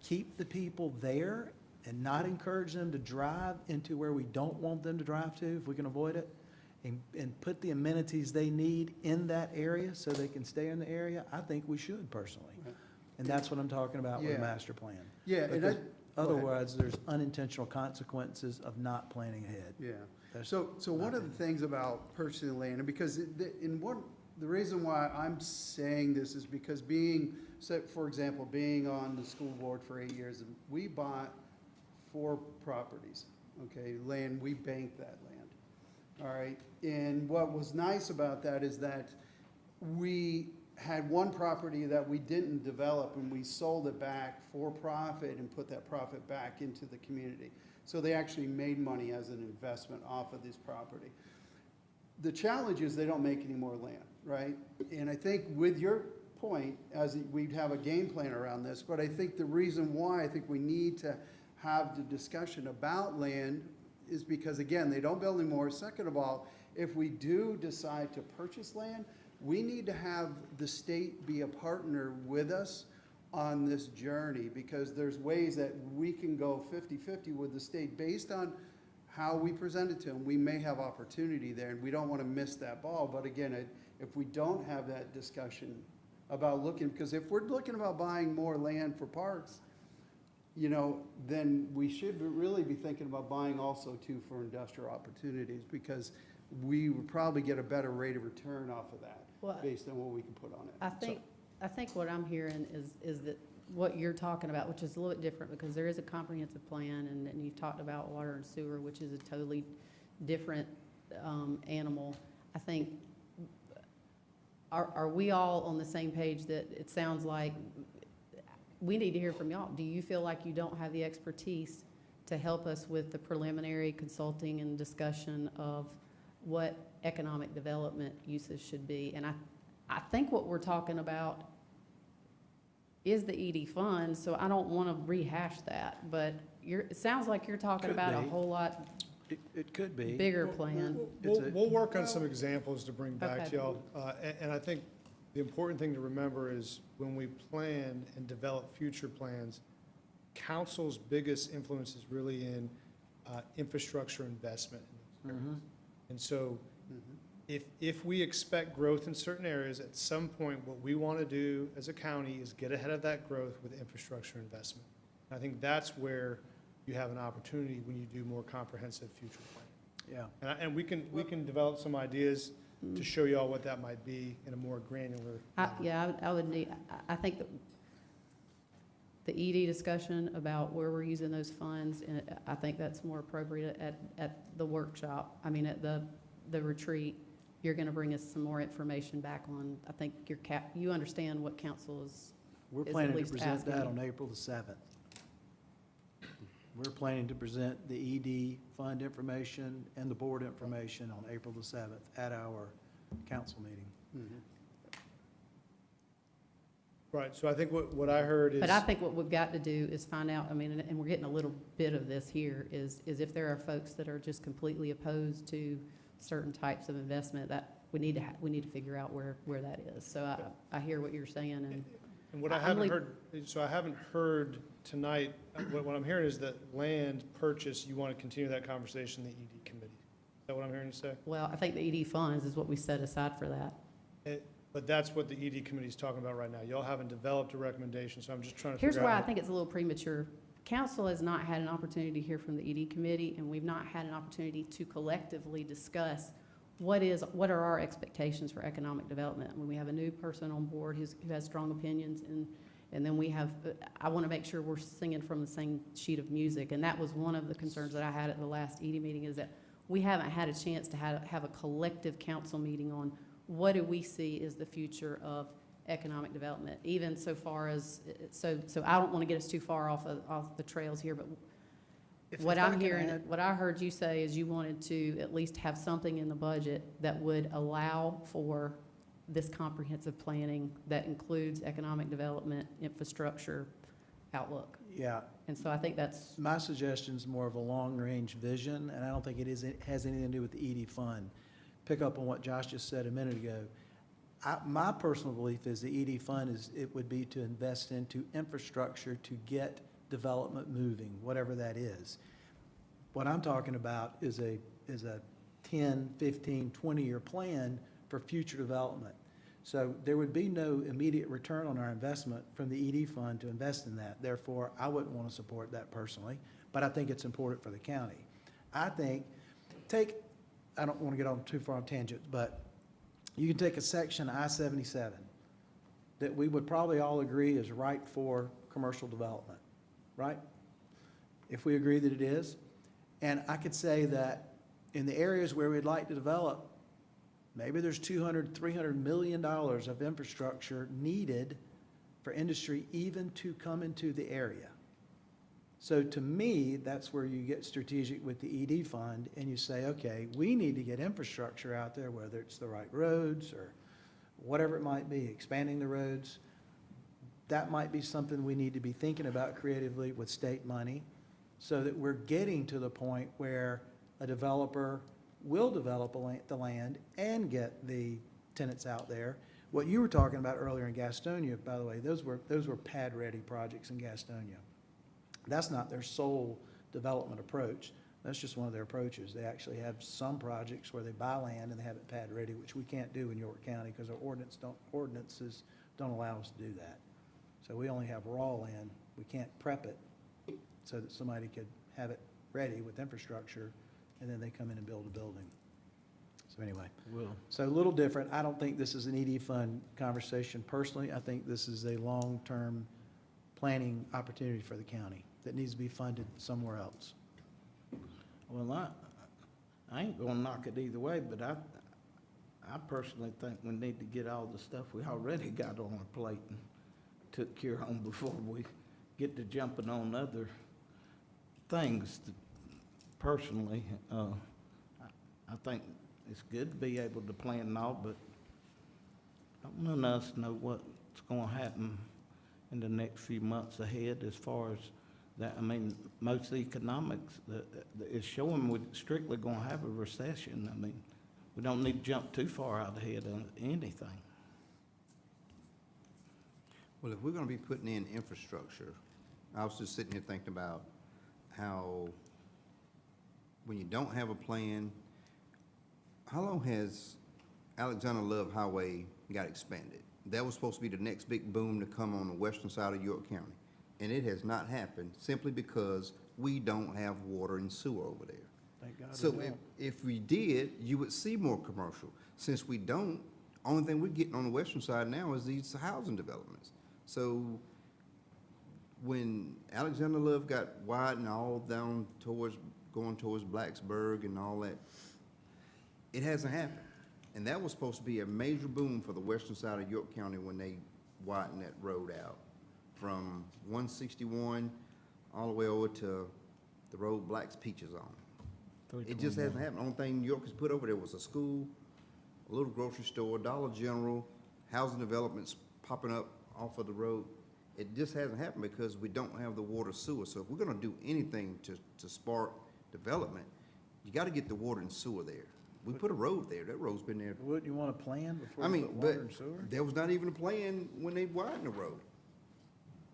keep the people there and not encourage them to drive into where we don't want them to drive to, if we can avoid it? And put the amenities they need in that area so they can stay in the area? I think we should personally. Right. And that's what I'm talking about with a Yeah. master plan. Yeah, and Because go ahead. otherwise, there's unintentional consequences of not planning ahead. Yeah. That's So one my of the things about purchasing land, and because the reason why I'm saying this is because for example, being on the school board for 8 years, we bought 4 properties, okay, land, we banked that land, all right? And what was nice about that is that we had one property that we didn't develop, and we sold it back for profit and put that profit back into the community. So they actually made money as an investment off of this property. The challenge is they don't make any more land, right? And I think with your point, as we'd have a game plan around this, but I think the reason why I think we need to have the discussion about land is because, again, they don't build anymore. Second of all, if we do decide to purchase land, we need to have the state be a partner with us on this journey, because there's ways that we can go 50-50 with the state based on how we present it to them. We may have opportunity there, and we don't want to miss that ball. But again, if we don't have that discussion about because if we're looking about buying more land for parks, then we should really be thinking about buying also too for industrial opportunities, because we would probably get a better rate of return off of that Well, based on what we can put on it. I think what I'm hearing is that what you're talking about, which is a little bit different, because there is a comprehensive plan, and you've talked about water and sewer, which is a totally different animal. I think, are we all on the same page that it sounds like we need to hear from y'all? Do you feel like you don't have the expertise to help us with the preliminary consulting and discussion of what economic development uses should be? And I think what we're talking about is the ED fund, so I don't want to rehash that, but it sounds like you're talking Could about a be. whole lot It could be. bigger plan. We'll work on some examples to bring back Okay. to y'all. And I think the important thing to remember is when we plan and develop future plans, council's biggest influence is really in infrastructure investment. And so if we expect growth in certain areas, at some point, what we want to do as a county is get ahead of that growth with infrastructure investment. I think that's where you have an opportunity when you do more comprehensive future planning. Yeah. And we can develop some ideas to show you all what that might be in a more granular. Yeah, I would need, I think that the ED discussion about where we're using those funds, and I think that's more appropriate at the workshop. I mean, at the retreat, you're going to bring us some more information back on, I think you understand what council is. We're is at planning to least present that asking. on April the 7th. We're planning to present the ED fund information and the board information on April the 7th at our council meeting. Right, so I think what I heard is. But I think what we've got to do is find out, I mean, and we're getting a little bit of this here, is if there are folks that are just completely opposed to certain types of investment, that we need to figure out where that is. So I hear what you're saying, and And what I haven't heard, so I haven't heard tonight, what I'm hearing is that land purchase, you want to continue that conversation in the ED committee. Is that what I'm hearing you say? Well, I think the ED funds is what we set aside for that. But that's what the ED committee is talking about right now. Y'all haven't developed a recommendation, so I'm just trying to Here's figure out. why I think it's a little premature. Council has not had an opportunity to hear from the ED committee, and we've not had an opportunity to collectively discuss what are our expectations for economic development. When we have a new person on board who has strong opinions, and then we have, I want to make sure we're singing from the same sheet of music. And that was one of the concerns that I had at the last ED meeting, is that we haven't had a chance to have a collective council meeting on what do we see is the future of economic development, even so far as, so I don't want to get us too far off the trails here, but what if I I'm can hearing, add- what I heard you say is you wanted to at least have something in the budget that would allow for this comprehensive planning that includes economic development, infrastructure, outlook. Yeah, And so I think that's, my suggestion's more of a long-range vision, and I don't think it has anything to do with the ED fund. Pick up on what Josh just said a minute ago. My personal belief is the ED fund it would be to invest into infrastructure to get development moving, whatever that is. What I'm talking about is a 10, 15, 20-year plan for future development. So there would be no immediate return on our investment from the ED fund to invest in that. Therefore, I wouldn't want to support that personally, but I think it's important for the county. I think, I don't want to get on too far on tangents, but you can take a section I-77 that we would probably all agree is ripe for commercial development, right? If we agree that it is. And I could say that in the areas where we'd like to develop, maybe there's $200, $300 million of infrastructure needed for industry even to come into the area. So to me, that's where you get strategic with the ED fund, and you say, okay, we need to get infrastructure out there, whether it's the right roads or whatever it might be, expanding the roads. That might be something we need to be thinking about creatively with state money, so that we're getting to the point where a developer will develop the land and get the tenants out there. What you were talking about earlier in Gastonia, by the way, those were pad-ready projects in Gastonia. That's not their sole development approach. That's just one of their approaches. They actually have some projects where they buy land and they have it pad-ready, which we can't do in York County because our ordinances don't allow us to do that. So we only have raw land. We can't prep it so that somebody could have it ready with infrastructure, and then they come in and build a building. So anyway, Well, so a little different. I don't think this is an ED fund conversation personally. I think this is a long-term planning opportunity for the county that needs to be funded somewhere else. well, I ain't gonna knock it either way, but I personally think we need to get all the stuff we already got on our plate and took care of before we get to jumping on other things. Personally, I think it's good to be able to plan and all, but none of us know what's gonna happen in the next few months ahead as far as that. I mean, most of the economics is showing we're strictly gonna have a recession. I mean, we don't need to jump too far out ahead of anything. Well, if we're gonna be putting in infrastructure, I was just sitting here thinking about how when you don't have a plan, how long has Alexander Love Highway got expanded? That was supposed to be the next big boom to come on the western side of York County. And it has not happened simply because we don't have water and sewer over there. Thank God we So don't. if we did, you would see more commercial. Since we don't, only thing we're getting on the western side now is these housing developments. So when Alexander Love got widened all down going towards Blacksburg and all that, it hasn't happened. And that was supposed to be a major boom for the western side of York County when they widened that road out from 161 all the way over to the road Black's Peaches on. It just hasn't happened. Only thing New York has put over there was a school, a little grocery store, Dollar General, housing developments popping up off of the road. It just hasn't happened because we don't have the water sewer. So if we're gonna do anything to spark development, you gotta get the water and sewer there. We put a road there. That road's been there. Wouldn't you want a plan before I you mean, put but water and sewer? there was not even a plan when they widened the road.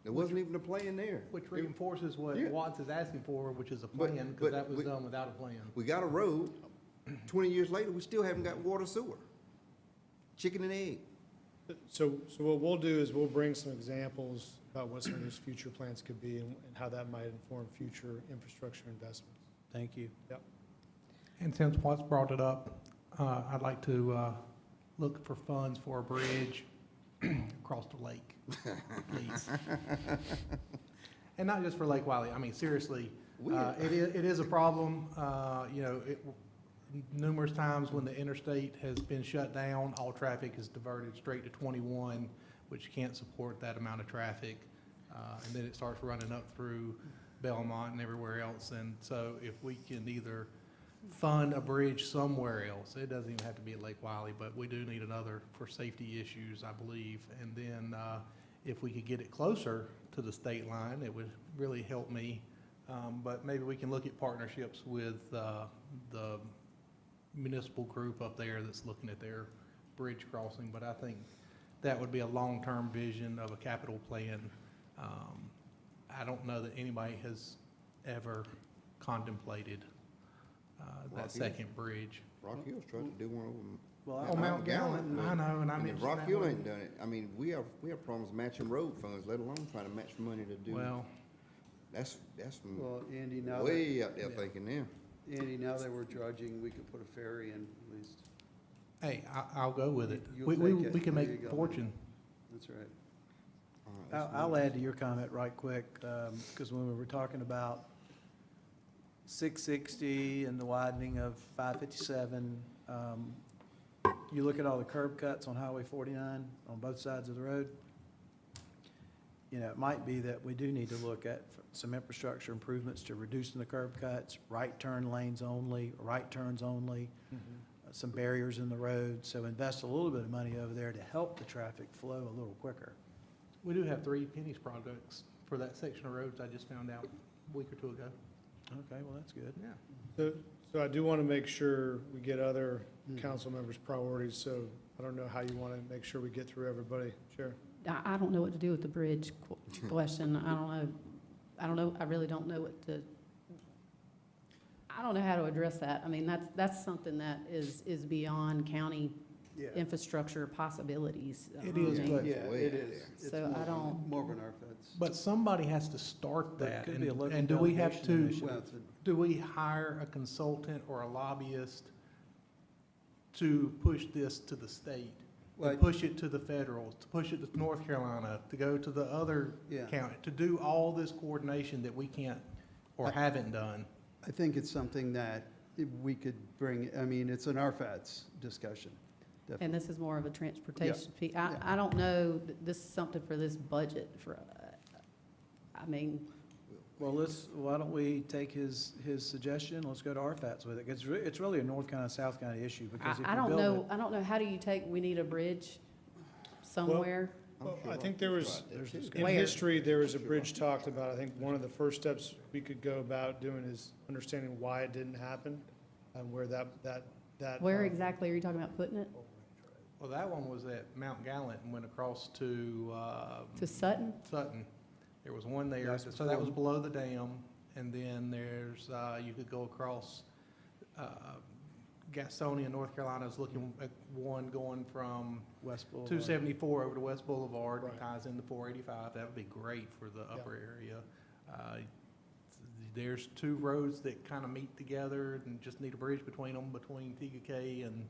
There wasn't even a plan there. Which reinforces what Yeah. Watts is asking for, which is a But- plan, because but that was we- done without a plan. We got a road, 20 years later, we still haven't got water sewer. Chicken and egg. So what we'll do is we'll bring some examples about what some of those future plans could be and how that might inform future infrastructure investments. Thank you. And since Watts brought it up, I'd like to look for funds for a bridge across the lake, please. And not just for Lake Wiley, I mean, seriously, it is a problem. You know, numerous times when the interstate has been shut down, all traffic is diverted straight to 21, which can't support that amount of traffic. And then it starts running up through Belmont and everywhere else. And so if we can either fund a bridge somewhere else, it doesn't even have to be at Lake Wiley, but we do need another for safety issues, I believe. And then if we could get it closer to the state line, it would really help me. But maybe we can look at partnerships with the municipal group up there that's looking at their bridge crossing. But I think that would be a long-term vision of a capital plan. I don't know that anybody has ever contemplated that Rock Hill. second bridge. Rock Hill's trying to do one over. Well, Oh, Mount Gallant, I know, and I I mean, mentioned Rock that Hill one. ain't done it. I mean, we have problems matching road funds, let alone trying to match money to do. Well, That's Well, Andy, now that, way out there yeah. thinking there. Andy, now that we're dredging, we could put a ferry in at least. hey, I'll go with it. You'll We take it. can There you make go. fortune. That's right. All right, let's I'll move. add to your comment right quick, because when we were talking about 660 and the widening of 557, you look at all the curb cuts on Highway 49 on both sides of the road, you know, it might be that we do need to look at some infrastructure improvements to reducing the curb cuts, right turn lanes only, right turns only, some barriers in the road, so invest a little bit of money over there to help the traffic flow a little quicker. We do have 3 pennies projects for that section of roads I just found out a week or two ago. Okay, well, that's good. Yeah. So I do want to make sure we get other council members' priorities, so I don't know how you want to make sure we get through everybody. Chair? I don't know what to do with the bridge question. I don't know, I really don't know what to, I don't know how to address that. I mean, that's something that is beyond county Yeah. infrastructure possibilities. It is, I mean, but- Yeah, Way it out is. there. It's So I more of a- don't- More of an RFEDS. But somebody has to start But it that. could be a local And do we have delegation to, initiative. Well, it's a- do we hire a consultant or a lobbyist to push this to the state? Well, To push it to the federal, to push it to North Carolina, to go to the other Yeah. county, to do all this coordination that we can't or haven't done? I think it's something that we could bring, I mean, it's an RFADS discussion. And this is more of a transportation fee. yeah. I don't know, this is something for this budget for, I mean, Well, why don't we take his suggestion, let's go to RFATS with it, 'cause it's really a North County, South County issue, because if I you don't build know, it, I don't know, how do you take, we need a bridge somewhere? I'm Well, sure I Rock think there Hill's was, right there, there's too. discussion. in Where? history, there was a bridge talked about. I think one of the first steps we could go about doing is understanding why it didn't happen and where that. Where exactly are you talking about putting it? Well, that one was at Mount Gallant and went across to To Sutton? Sutton. There was one there, That's so that was before- below the dam. And then there's, you could go across Gastonia, North Carolina is looking at one going from West Boulevard. 274 over to West Boulevard, Right. ties into 485. That would be great for the upper area. There's 2 roads that kind of meet together and just need a bridge between them, between TGK and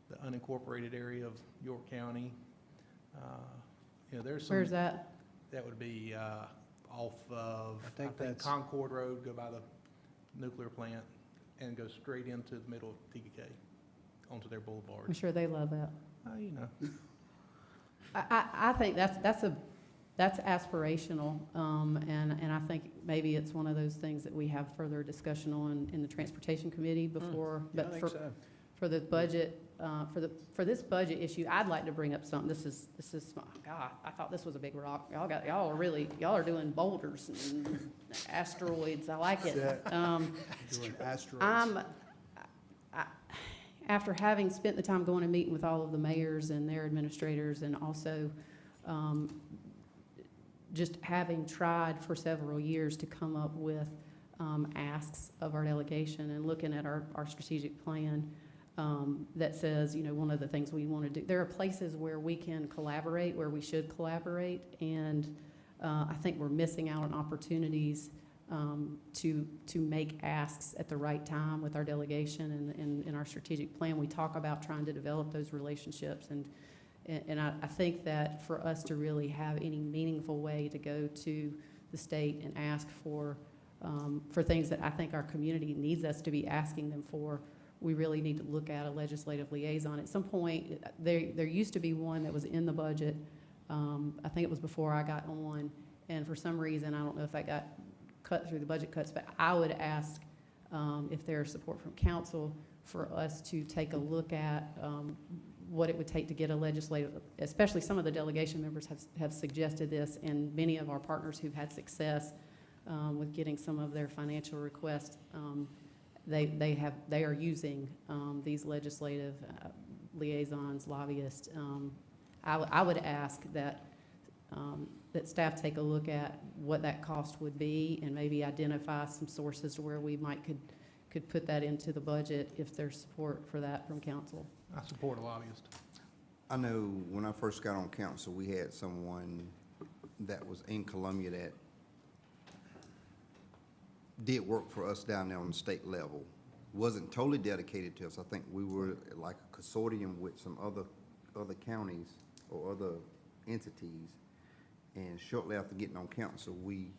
the unincorporated area of York County. You know, there's some. Where's that? That would be off of, I I think think that's- Concord Road, go by the nuclear plant and go straight into the middle of TGK onto their I'm boulevard. sure they love that. You know, I think that's aspirational, and I think maybe it's one of those things that we have further discussion on in the Transportation Committee before, Yeah, I but think for, so. for the budget, for this budget issue, I'd like to bring up something, this is, oh, God, I thought this was a big rock, y'all are doing boulders and asteroids, I like it. Doing asteroids. After having spent the time going and meeting with all of the mayors and their administrators, and also just having tried for several years to come up with asks of our delegation, and looking at our strategic plan that says, you know, one of the things we want to do, there are places where we can collaborate, where we should collaborate, and I think we're missing out on opportunities to make asks at the right time with our delegation, and in our strategic plan, we talk about trying to develop those relationships, and I think that for us to really have any meaningful way to go to the state and ask for things that I think our community needs us to be asking them for, we really need to look at a legislative liaison. At some point, there used to be one that was in the budget. I think it was before I got on, and for some reason, I don't know if that got cut through the budget cuts, but I would ask if there's support from council for us to take a look at what it would take to get a legislative, especially some of the delegation members have suggested this, and many of our partners who've had success with getting some of their financial requests, they are using these legislative liaisons, lobbyists. I would ask that that staff take a look at what that cost would be, and maybe identify some sources to where we could put that into the budget if there's support for that from council. I support a lobbyist. I know when I first got on council, we had someone that was in Columbia that did work for us down there on the state level. Wasn't totally dedicated to us. I think we were like a consortium with some other counties or other entities. And shortly after getting on council, we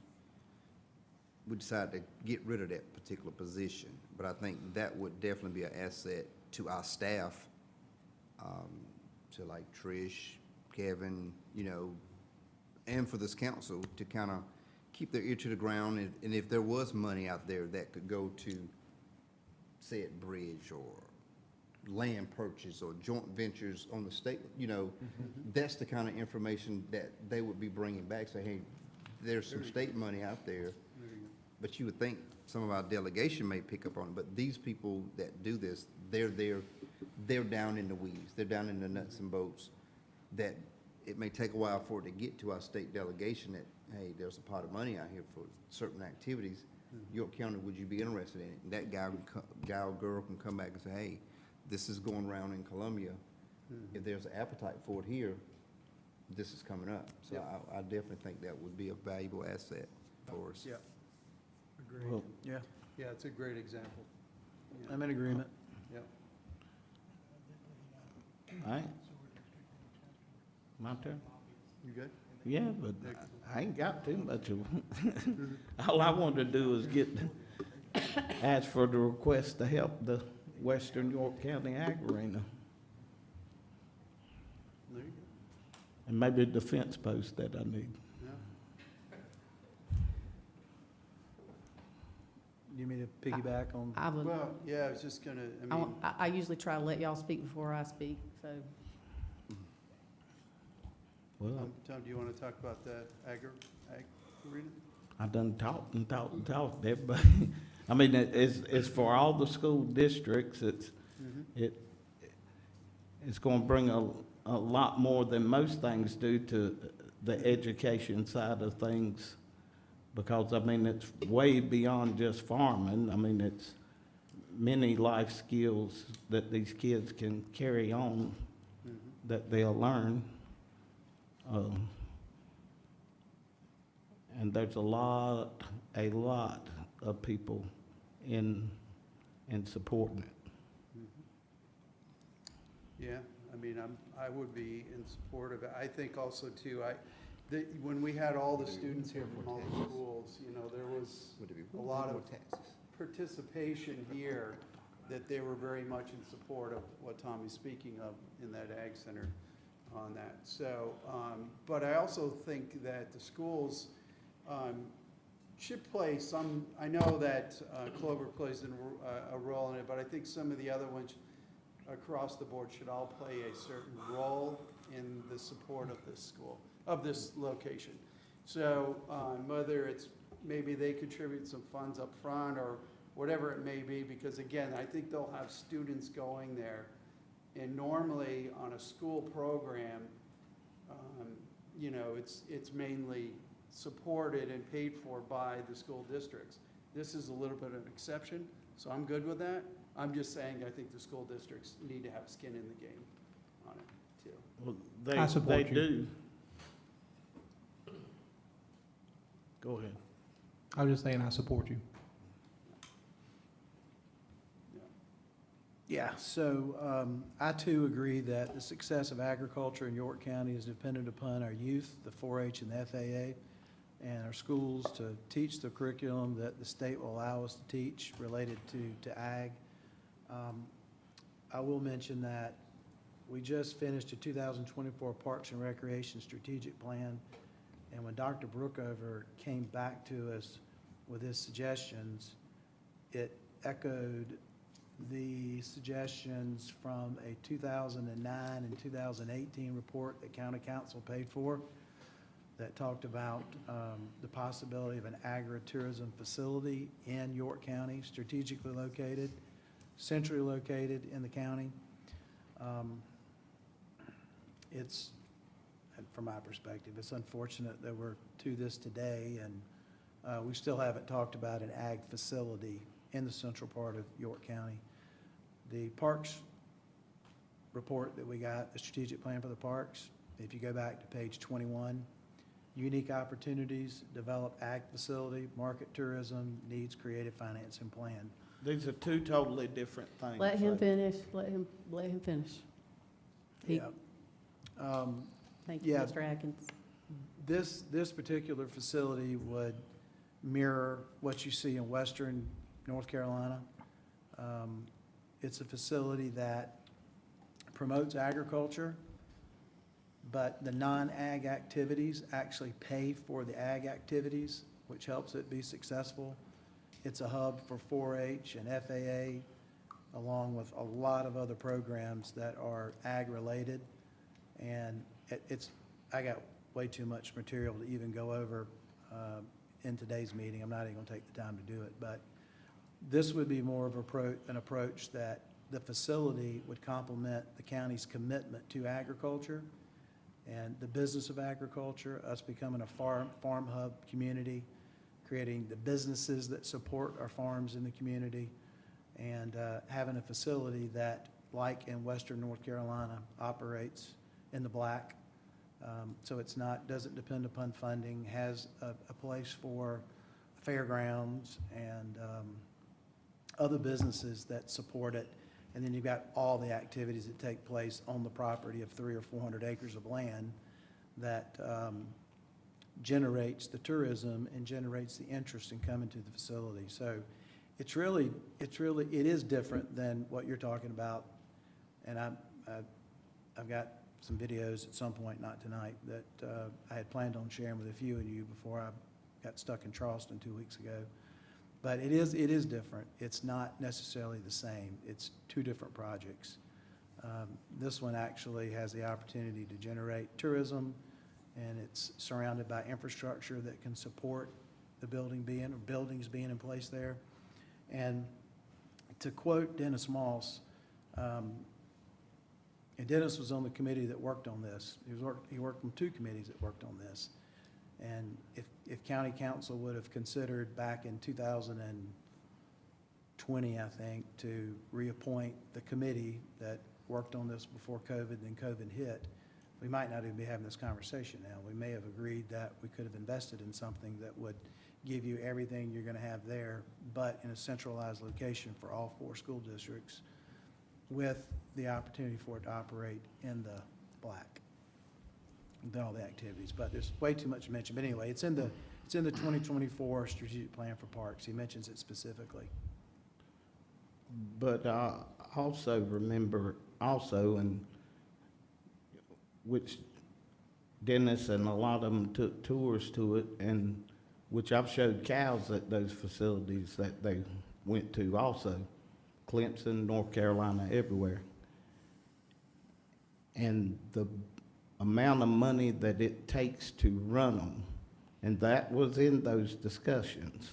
decided to get rid of that particular position. But I think that would definitely be an asset to our staff, to like Trish, Kevin, you know, and for this council to kind of keep their ear to the ground. And if there was money out there that could go to said bridge or land purchase or joint ventures on the state, you know, that's the kind of information that they would be bringing back. Say, hey, there's some state money out there, but you would think some of our delegation may pick up on it. But these people that do this, they're down in the weeds. They're down in the nuts and bolts. That it may take a while for it to get to our state delegation that, hey, there's a pot of money out here for certain activities. York County, would you be interested in it? And that guy or girl can come back and say, hey, this is going around in Columbia. If there's an appetite for it here, this is coming up. So Yep. I definitely think that would be a valuable asset for us. Yeah. Agreed. Well, Yeah, Yeah, it's a great example. Yeah. I'm in agreement. Yep. All right. My turn? You good? Yeah, but I ain't got too much of, all I wanted to do was ask for the request to help the Western York County Ag Arena, There you go. and maybe the fence post that I need. Yeah. You mean to piggyback on? I would, Well, yeah, I was just gonna, I mean, I usually try to let y'all speak before I speak, so. Well, Tom, do you wanna talk about the ag arena? I done talked and talked and talked to everybody. I mean, it's for all the school districts, it's gonna bring a lot more than most things do to the education side of things. Because, I mean, it's way beyond just farming. I mean, it's many life skills that these kids can carry on that they'll learn. And there's a lot of people in supporting it. Yeah, I mean, I would be in support of it. I think also too, when we had all the students here from all the schools, you know, there was a lot of participation here that they were very much in support of what Tommy's speaking of in that ag center on that. So, but I also think that the schools should play some, I know that Clover plays a role in it, but I think some of the other ones across the board should all play a certain role in the support of this school, of this location. So whether it's, maybe they contribute some funds up front or whatever it may be, because again, I think they'll have students going there. And normally on a school program, you know, it's mainly supported and paid for by the school districts. This is a little bit of an exception, so I'm good with that. I'm just saying, I think the school districts need to have skin in the game on it, too. Well, I support they you. do. Go ahead. I was just saying, I support you. Yeah, so I too agree that the success of agriculture in York County is dependent upon our youth, the 4-H and the FAA, and our schools to teach the curriculum that the state will allow us to teach related to ag. I will mention that we just finished a 2024 Parks and Recreation Strategic Plan, and when Dr. Brookover came back to us with his suggestions, it echoed the suggestions from a 2009 and 2018 report that county council paid for that talked about the possibility of an agritourism facility in York County, strategically located, centrally located in the county. It's, and from my perspective, it's unfortunate that we're to this today, and we still haven't talked about an ag facility in the central part of York County. The parks report that we got, the strategic plan for the parks, if you go back to page 21, unique opportunities, develop ag facility, market tourism, needs creative financing plan. These are two totally different things. Let him so- finish, let him finish. He- Yeah. Thank you, Yeah. Mr. Atkins. This particular facility would mirror what you see in western North Carolina. It's a facility that promotes agriculture, but the non-ag activities actually pay for the ag activities, which helps it be successful. It's a hub for 4-H and FAA, along with a lot of other programs that are ag-related. And I got way too much material to even go over in today's meeting. I'm not even gonna take the time to do it, but this would be more of an approach that the facility would complement the county's commitment to agriculture and the business of agriculture, us becoming a farm hub community, creating the businesses that support our farms in the community, and having a facility that, like in western North Carolina, operates in the black. So it's not, doesn't depend upon funding, has a place for fairgrounds and other businesses that support it. And then you've got all the activities that take place on the property of 300 or 400 acres of land that generates the tourism and generates the interest in coming to the facility. So it is different than what you're talking about. And I've got some videos at some point, not tonight, that I had planned on sharing with a few of you before I got stuck in Charleston 2 weeks ago. But it is different. It's not necessarily the same. It's two different projects. This one actually has the opportunity to generate tourism, and it's surrounded by infrastructure that can support the buildings being in place there. And to quote Dennis Moss, and Dennis was on the committee that worked on this. He worked on two committees that worked on this. And if county council would have considered back in 2020, I think, to reappoint the committee that worked on this before COVID, then COVID hit, we might not even be having this conversation now. We may have agreed that we could have invested in something that would give you everything you're going to have there, but in a centralized location for all 4 school districts, with the opportunity for it to operate in the black, with all the activities. But there's way too much to mention. But anyway, it's in the 2024 strategic plan for parks. He mentions it specifically. But I also remember and which Dennis and a lot of them took tours to it, and which I've showed cows at those facilities that they went to also, Clemson, North Carolina, everywhere. And the amount of money that it takes to run them, and that was in those discussions,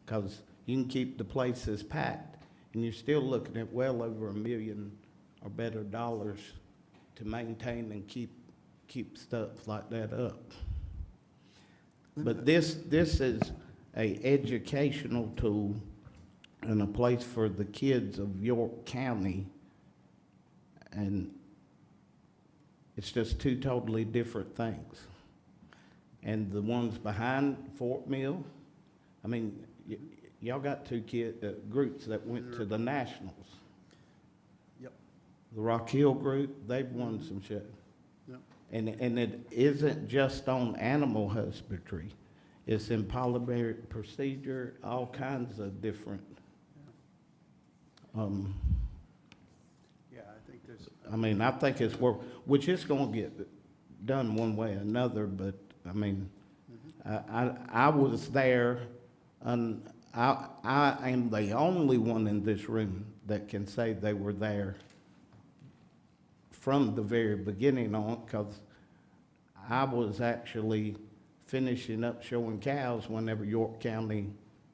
because you can keep the places packed, and you're still looking at well over $1 million or better dollars to maintain and keep stuff like that up. But this is a educational tool and a place for the kids of York County. And it's just two totally different things. And the ones behind Fort Mill, I mean, y'all got two groups that went to the Nationals. Yep. The Rock Hill group, they've won some shit. Yep. And it isn't just on animal husbandry. It's in parliamentary procedure, all kinds of different. Yeah, I think there's, I mean, I think it's work, which is gonna get done one way or another, but, I mean, I was there, and I am the only one in this room that can say they were there from the very beginning on, because I was actually finishing up showing cows whenever York County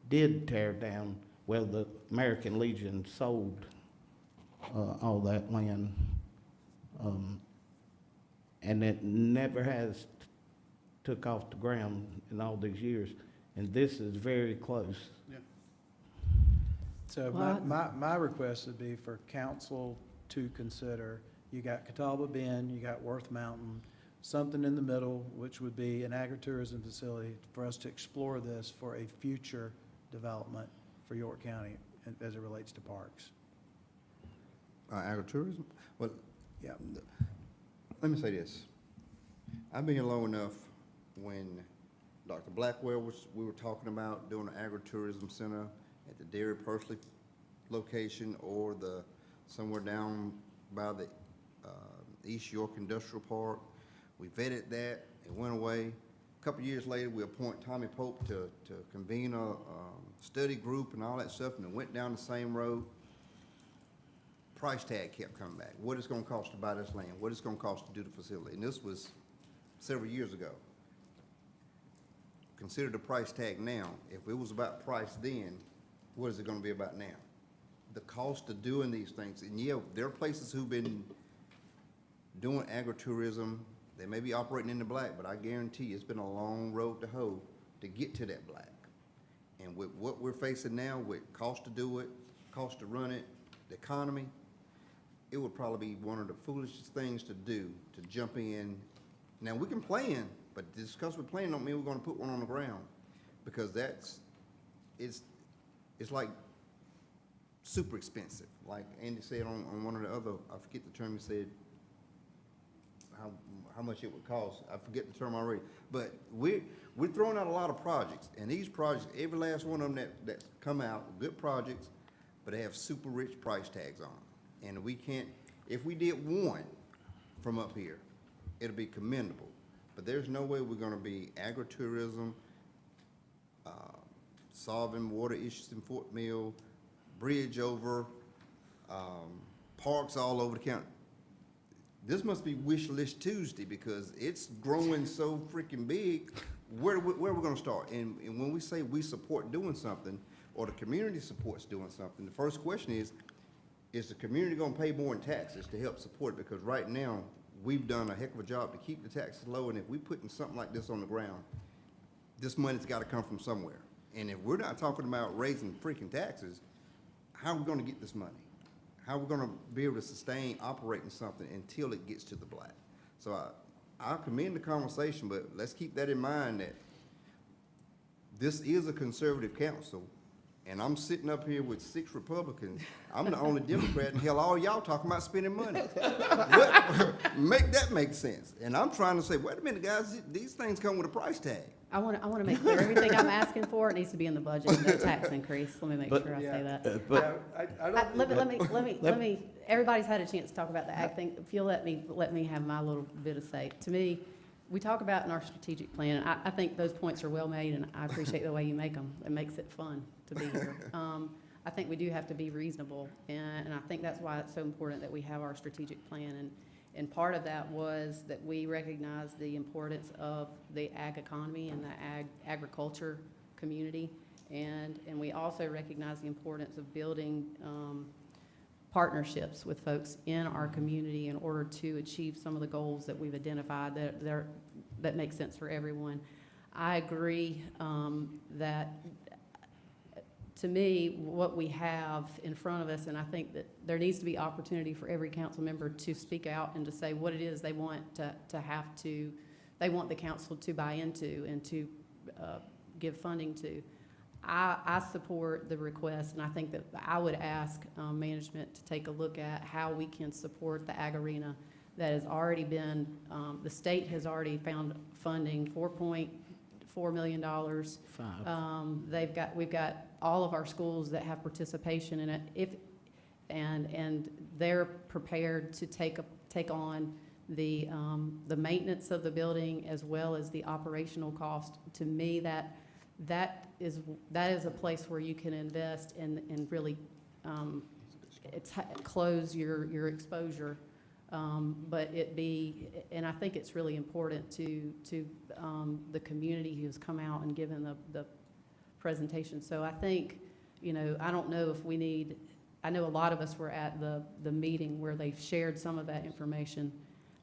did tear down, well, the American Legion sold all that land. And it never has took off the ground in all these years, and this is very close. yeah. So Well, my request would be for council to consider, you got Catawba Bend, you got Worth Mountain, something in the middle, which would be an agritourism facility for us to explore this for a future development for York County as it relates to parks. Agritourism? Well, Yeah. let me say this. I've been here long enough when Dr. Blackwell we were talking about doing an agritourism center at the Dairy Pursley location or somewhere down by the East York Industrial Park. We vetted that, it went away. A couple years later, we appoint Tommy Pope to convene a study group and all that stuff, and it went down the same road. Price tag kept coming back. What it's gonna cost to buy this land? What it's gonna cost to do the facility? And this was several years ago. Consider the price tag now. If it was about price then, what is it gonna be about now? The cost of doing these things, and yeah, there are places who've been doing agritourism. They may be operating in the black, but I guarantee you, it's been a long road to hoe to get to that black. And with what we're facing now, with cost to do it, cost to run it, the economy, it would probably be one of the foolishest things to do, to jump in. Now, we can plan, but just because we're playing don't mean we're gonna put one on the ground. Because it's like super expensive. Like Andy said on one of the other, I forget the term he said, how much it would cost. I forget the term already. But we're throwing out a lot of projects, and these projects, every last one of them that come out, good projects, but they have super rich price tags on them. And we can't, if we did one from up here, it'll be commendable. But there's no way we're gonna be agritourism, solving water issues in Fort Mill, bridge over, parks all over the county. This must be Wish List Tuesday because it's growing so freaking big. Where are we gonna start? And when we say we support doing something, or the community supports doing something, the first question is the community gonna pay more in taxes to help support it? Because right now, we've done a heck of a job to keep the taxes low, and if we putting something like this on the ground, this money's gotta come from somewhere. And if we're not talking about raising freaking taxes, how are we gonna get this money? How are we gonna be able to sustain operating something until it gets to the black? So I commend the conversation, but let's keep that in mind that this is a conservative council, and I'm sitting up here with 6 Republicans. I'm the only Democrat, and hell, all y'all talking about spending money. Make that make sense. And I'm trying to say, wait a minute, guys, these things come with a price tag. I want to make clear, everything I'm asking for, it needs to be in the budget, no tax increase. Let me make But- sure I say that. But I don't. Let me, everybody's had a chance to talk about the ag thing. If you'll let me have my little bit of say. To me, we talk about in our strategic plan, I think those points are well made, and I appreciate the way you make them. It makes it fun to be here. I think we do have to be reasonable, and I think that's why it's so important that we have our strategic plan. And part of that was that we recognize the importance of the ag economy and the agriculture community. And we also recognize the importance of building partnerships with folks in our community in order to achieve some of the goals that we've identified that make sense for everyone. I agree that, to me, what we have in front of us, and I think that there needs to be opportunity for every council member to speak out and to say what it is they want they want the council to buy into and to give funding to. I support the request, and I think that I would ask management to take a look at how we can support the Ag Arena that has already been, the state has already found funding, $4.4 million. We've got all of our schools that have participation in it. And they're prepared to take on the maintenance of the building as well as the operational cost. To me, that is a place where you can invest and really close your exposure. But and I think it's really important to the community who's come out and given the presentation. So I think, I don't know if we need, I know a lot of us were at the meeting where they shared some of that information.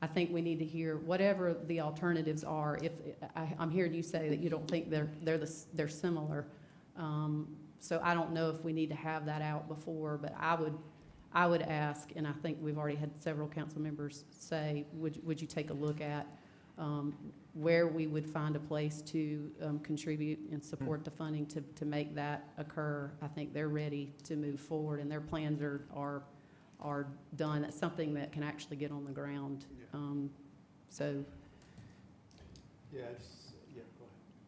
I think we need to hear whatever the alternatives are. If I'm hearing you say that you don't think they're similar, so I don't know if we need to have that out before. But I would ask, and I think we've already had several council members say, would you take a look at where we would find a place to contribute and support the funding to make that occur. I think they're ready to move forward, and their plans are done. That's something that can actually get on the ground. So Yeah, go ahead.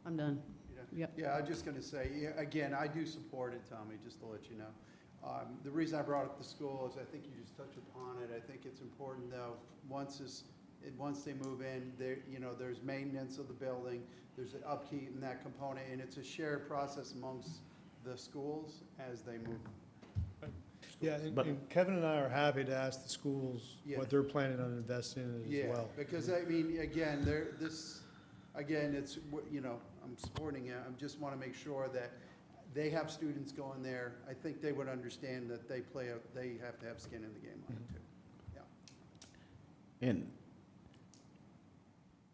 I'm done. Yep. Yeah, I was just going to say, yeah, again, I do support it, Tommy, just to let you know. The reason I brought up the school is I think you just touched upon it. I think it's important, though, once they move in, there's maintenance of the building, there's an upkeep in that component, and it's a shared process amongst the schools as they move. Yeah, and Kevin and I are happy to ask the schools Yeah. what they're planning on investing in it as well. Because, again, it's, I'm supporting it, I just want to make sure that they have students going there. I think they would understand that they have to have skin in the game on it too. Yeah.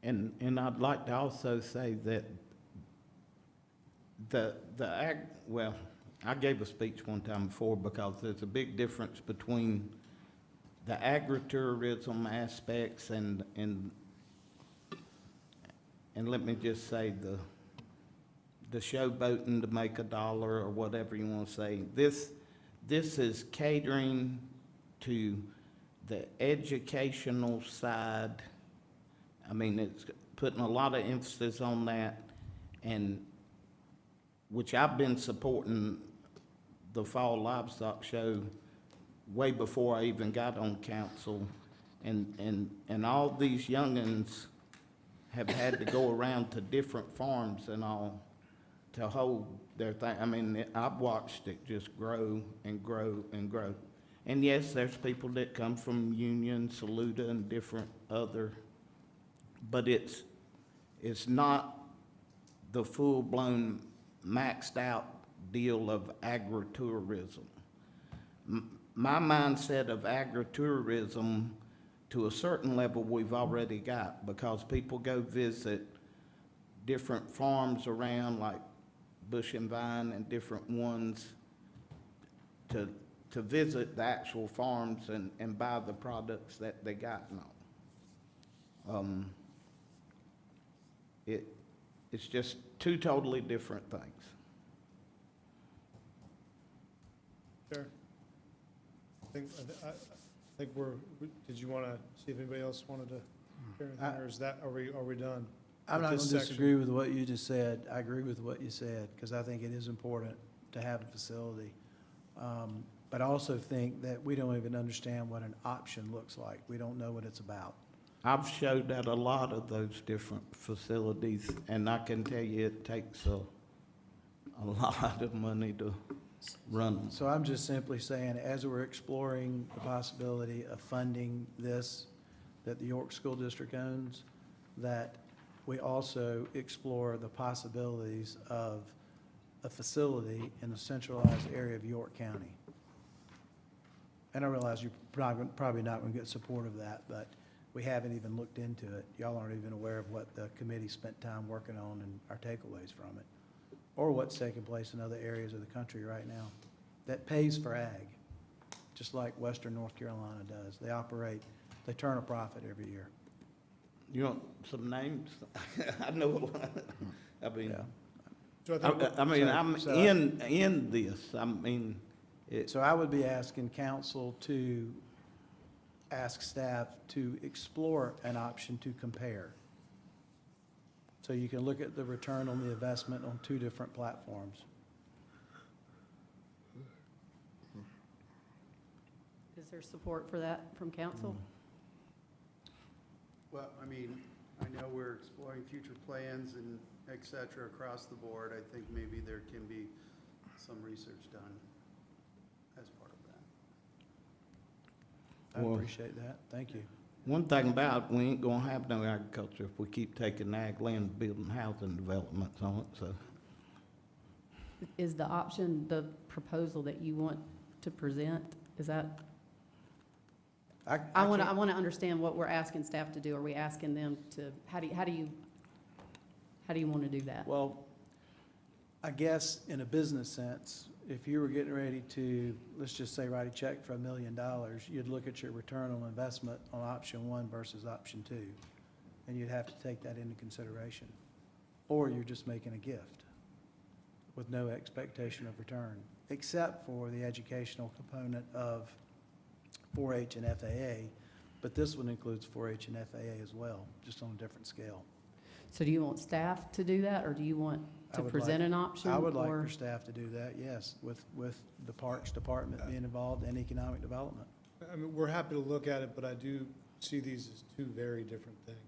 And I'd like to also say that I gave a speech one time before because there's a big difference between the agritourism aspects and let me just say the showboating to make $1 or whatever you want to say. This is catering to the educational side. I mean, it's putting a lot of emphasis on that, and which I've been supporting the Fall Livestock Show way before I even got on council. And all these youngins have had to go around to different farms and all to hold their thing. I mean, I've watched it just grow and grow and grow. And yes, there's people that come from Union, Saluda, and different other, but it's not the full-blown, maxed-out deal of agritourism. My mindset of agritourism, to a certain level, we've already got, because people go visit different farms around, like Bush and Vine and different ones, to visit the actual farms and buy the products that they got and all. It's just two totally different things. Sure. I think did you want to see if anybody else wanted to share anything, or is that, are we done? I'm with not going this to section? disagree with what you just said. I agree with what you said, because I think it is important to have a facility. But I also think that we don't even understand what an option looks like. We don't know what it's about. I've showed at a lot of those different facilities, and I can tell you it takes a lot of money to run them. So I'm just simply saying, as we're exploring the possibility of funding this, that the York School District owns, that we also explore the possibilities of a facility in the centralized area of York County. And I realize you're probably not going to get support of that, but we haven't even looked into it. Y'all aren't even aware of what the committee spent time working on and our takeaways from it, or what's taking place in other areas of the country right now that pays for ag, just like Western North Carolina does. They turn a profit every year. You want some names? I know, I mean, Yeah. So I think, I mean, So- I'm so- in this, I mean, So I would be asking council to ask staff to explore an option to compare. So you can look at the return on the investment on two different platforms. Is there support for that from council? Well, I mean, I know we're exploring future plans and et cetera across the board. I think maybe there can be some research done as part of that. I Well- appreciate that. Thank you. one thing about, it, we ain't gonna have no agriculture if we keep taking ag land and building housing developments on it, so. Is the option, the proposal that you want to present, is that, I want can't- to understand what we're asking staff to do. Are we asking them to, how do you want to do that? Well, I guess in a business sense, if you were getting ready to, let's just say, write a check for $1 million, you'd look at your return on investment on option one versus option two, and you'd have to take that into consideration. Or you're just making a gift with no expectation of return, except for the educational component of 4-H and FAA, but this one includes 4-H and FAA as well, just on a different scale. So do you want staff to do that, or do you want I to would present like- an option? I would like or- for staff to do that, yes, with the Parks Department being involved in economic development. I mean, we're happy to look at it, but I do see these as two very different things.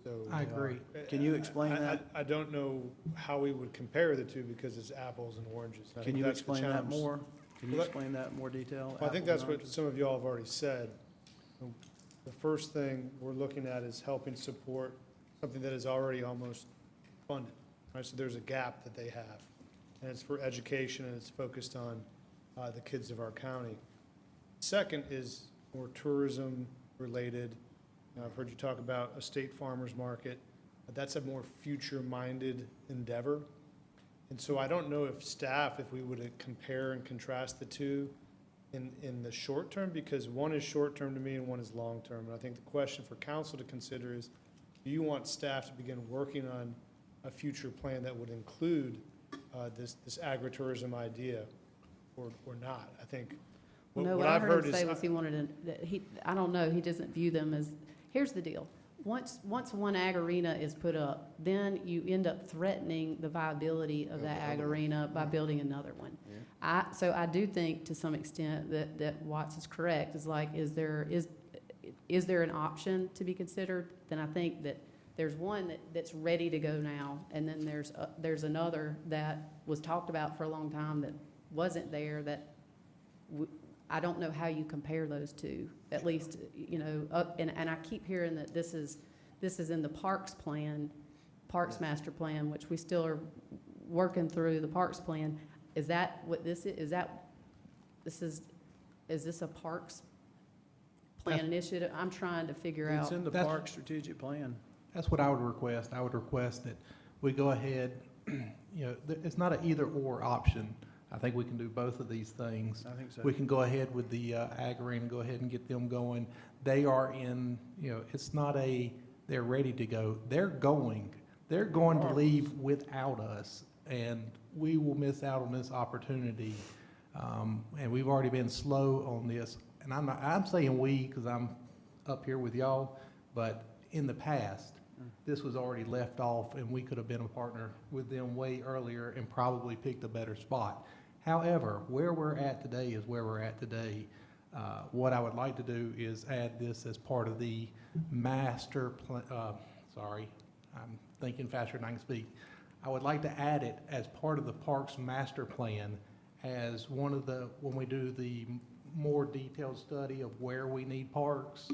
So. I agree. Can you explain I- that? I don't know how we would compare the two because it's apples and oranges. I Can think you that's the explain that challenge. more? Can you Well, explain that in more detail? Well, I think Apples that's and what oranges? some of y'all have already said. The first thing we're looking at is helping support something that is already almost funded, right? So there's a gap that they have, and it's for education, and it's focused on the kids of our county. Second is more tourism-related. I've heard you talk about a state farmers market. That's a more future-minded endeavor. And so I don't know if staff, if we would compare and contrast the two in the short term, because one is short-term to me and one is long-term. And I think the question for council to consider is, do you want staff to begin working on a future plan that would include this agritourism idea or not? I think what No, what what I I've heard heard him is. say was he wanted to, that he, I don't know, he doesn't view them as, here's the deal. Once one ag arena is put up, then you end up threatening the viability of that ag arena by building another one. So I do think to some extent that Watts is correct, is like, is there an option to be considered? Then I think that there's one that's ready to go now, and then there's another that was talked about for a long time that wasn't there, that I don't know how you compare those two, at least, and I keep hearing that this is in the Parks plan, Parks Master Plan, which we still are working through the Parks Plan. Is that what this is? Is this a Parks Plan initiative? I'm trying to figure out. It's in the That's- park strategic plan. That's what I would request. I would request that we go ahead, it's not an either-or option. I think we can do both of these things. I think so. We can go ahead with the ag arena, go ahead and get them going. They are in, it's not they're ready to go. They're going to leave without us, and we will miss out on this opportunity. And we've already been slow on this. And I'm saying we, because I'm up here with y'all, but in the past, this was already left off, and we could have been a partner with them way earlier and probably picked a better spot. However, where we're at today is where we're at today. What I would like to do is add this as part of the master plan, sorry, I'm thinking faster than I can speak. I would like to add it as part of the Parks Master Plan as one of when we do the more detailed study of where we need parks,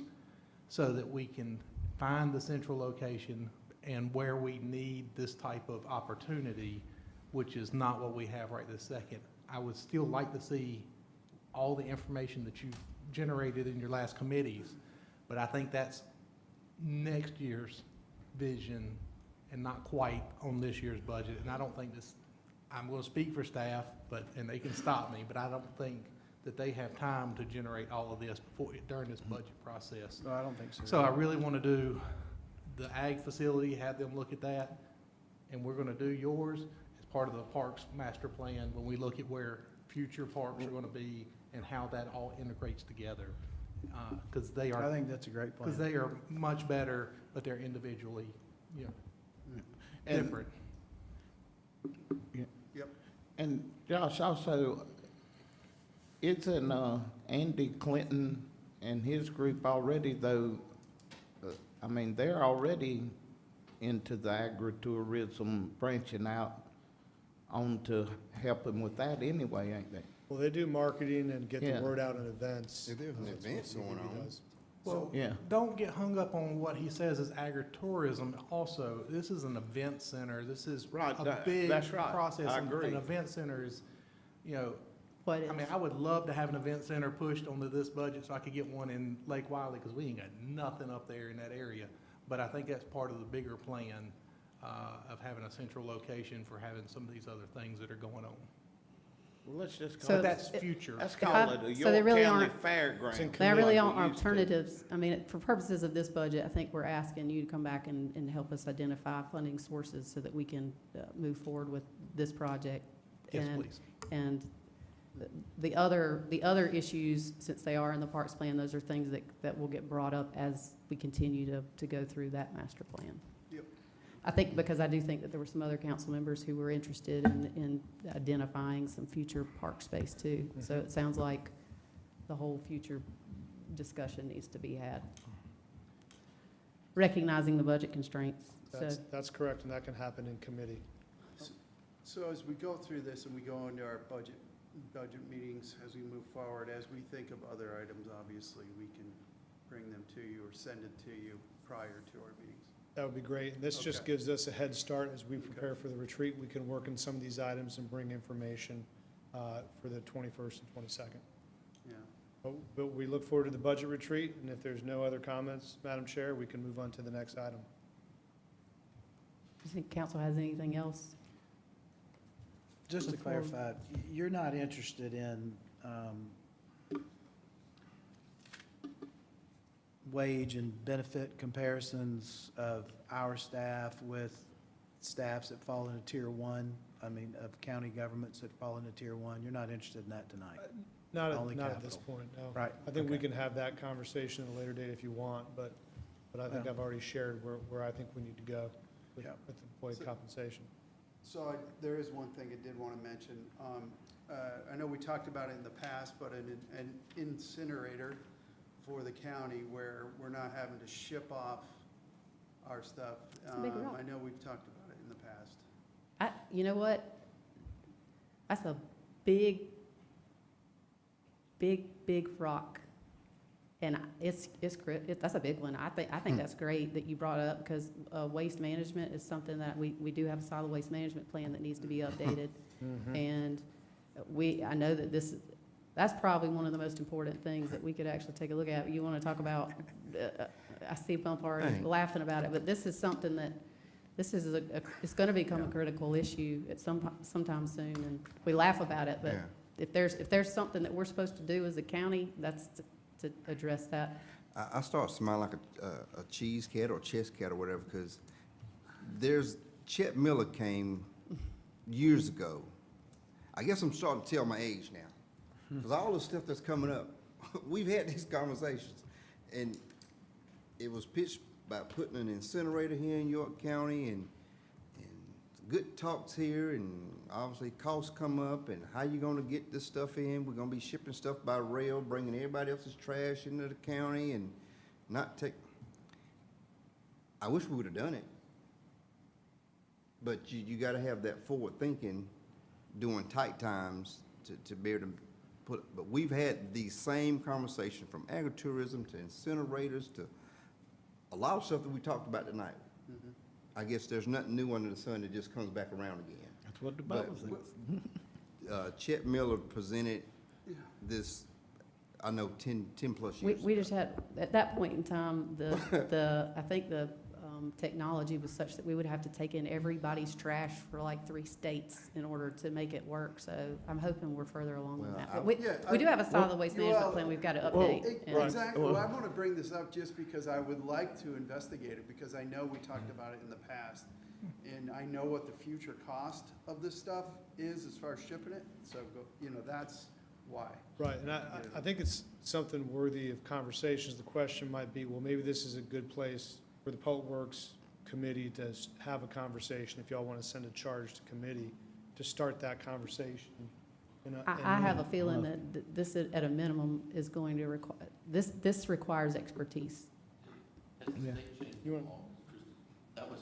so that we can find the central location and where we need this type of opportunity, which is not what we have right this second. I would still like to see all the information that you've generated in your last committees, but I think that's next year's vision and not quite on this year's budget. And I don't think this, I'm gonna speak for staff, and they can stop me, but I don't think that they have time to generate all of this during this budget process. No, I don't think so. So I really want to do the ag facility, have them look at that, and we're going to do yours as part of the parks master plan when we look at where future parks are going to be and how that all integrates together. Because they I are, think that's a great plan. because they are much better, but they're individually, And- different. Yep. And Josh, also, isn't Andy Clinton and his group already, though, I mean, they're already into the agritourism, branching out onto helping with that anyway, ain't they? Well, they do marketing and get the Yeah. word out in events. Yeah, there's an That's what event going CVB on. does. Well, Yeah. don't get hung up on what he says is agritourism. Also, this is an event center. This is Right, a that- big that's right. process. I and agree. An event center is, What I mean, I would love to have an event center pushed onto this budget so I could get one in Lake Wiley, because we ain't got nothing up there in that area. But I think that's part of the bigger plan, of having a central location for having some of these other things that are going on. Well, let's just So call But it, that's it- future. let's I- call it a so they York really County aren't- Fairground. There really like we aren't used to. alternatives. I mean, for purposes of this budget, I think we're asking you to come back and help us identify funding sources so that we can move forward with this project. Yes, And- please. And the other issues, since they are in the parks plan, those are things that will get brought up as we continue to go through that master plan. Yep. I think, because I do think that there were some other council members who were interested in identifying some future park space too. So it sounds like the whole future discussion needs to be had. Recognizing the budget constraints, so. That's correct, and that can happen in committee. So as we go through this and we go into our budget meetings, as we move forward, as we think of other items, obviously, we can bring them to you or send it to you prior to our meetings. That would be great. And this just Okay. gives us a head start as we prepare for the retreat. We can work on some of these items and bring information for the 21st and 22nd. Yeah. But we look forward to the budget retreat, and if there's no other comments, Madam Chair, we can move on to the next item. Do you think council has anything else? Just to Before- clarify, you're not interested in wage and benefit comparisons of our staff with staffs that fall into tier one, of county governments that fall into tier one? You're not interested in that tonight? Not Only at this capital. point, no. Right, I think we okay. can have that conversation at a later date if you want, but I think Well- I've already shared where I think we need to go with Yeah. employee So- compensation. So there is one thing I did want to mention. I know we talked about it in the past, but an incinerator for the county where we're not having to ship off our stuff. It's a big rock. I know we've talked about it in the past. You know what? That's a big rock. And that's a big one. I think that's great that you brought it up, because waste management is something that we do have a solid waste management plan that needs to be updated. And I know that that's probably one of the most important things that we could actually take a look at. You want to talk about, I see Bump already Hey. laughing about it, but this is something that, it's going to become a critical issue at sometime soon, and we laugh about it, but Yeah. if there's something that we're supposed to do as a county, that's to address that. I start smiling like a cheese cat or chess cat or whatever, because Chet Miller came years ago. I guess I'm starting to tell my age now, because all the stuff that's coming up, we've had these conversations, and it was pitched by putting an incinerator here in York County, and good talks here, and obviously costs come up, and how you gonna get this stuff in? We're gonna be shipping stuff by rail, bringing everybody else's trash into the county and not take. I wish we would've done it. But you gotta have that forward thinking during tight times to be able to but we've had the same conversation from agritourism to incinerators to a lot of stuff that we talked about tonight. I guess there's nothing new under the sun that just comes back around again. That's what the But- Bible says. Chet Miller presented this, I know 10+ We, years. we just had, at that point in time, I think the technology was such that we would have to take in everybody's trash for like 3 states in order to make it work. So I'm hoping we're further along than Well, that. I- But we, Yeah, we do I- have a solid waste management well, plan we've got to well, update. and- Exactly, well, I want to bring this up just because I would like to investigate it, because I know we talked about it in the past. And I know what the future cost of this stuff is as far as shipping it, so, that's why. Right, and I think it's something worthy of conversations. The question might be, well, maybe this is a good place for the Public Works Committee to have a conversation, if y'all want to send a charge to committee, to start that conversation. I have a feeling that this, at a minimum, is going to require, this requires expertise. You want- That was,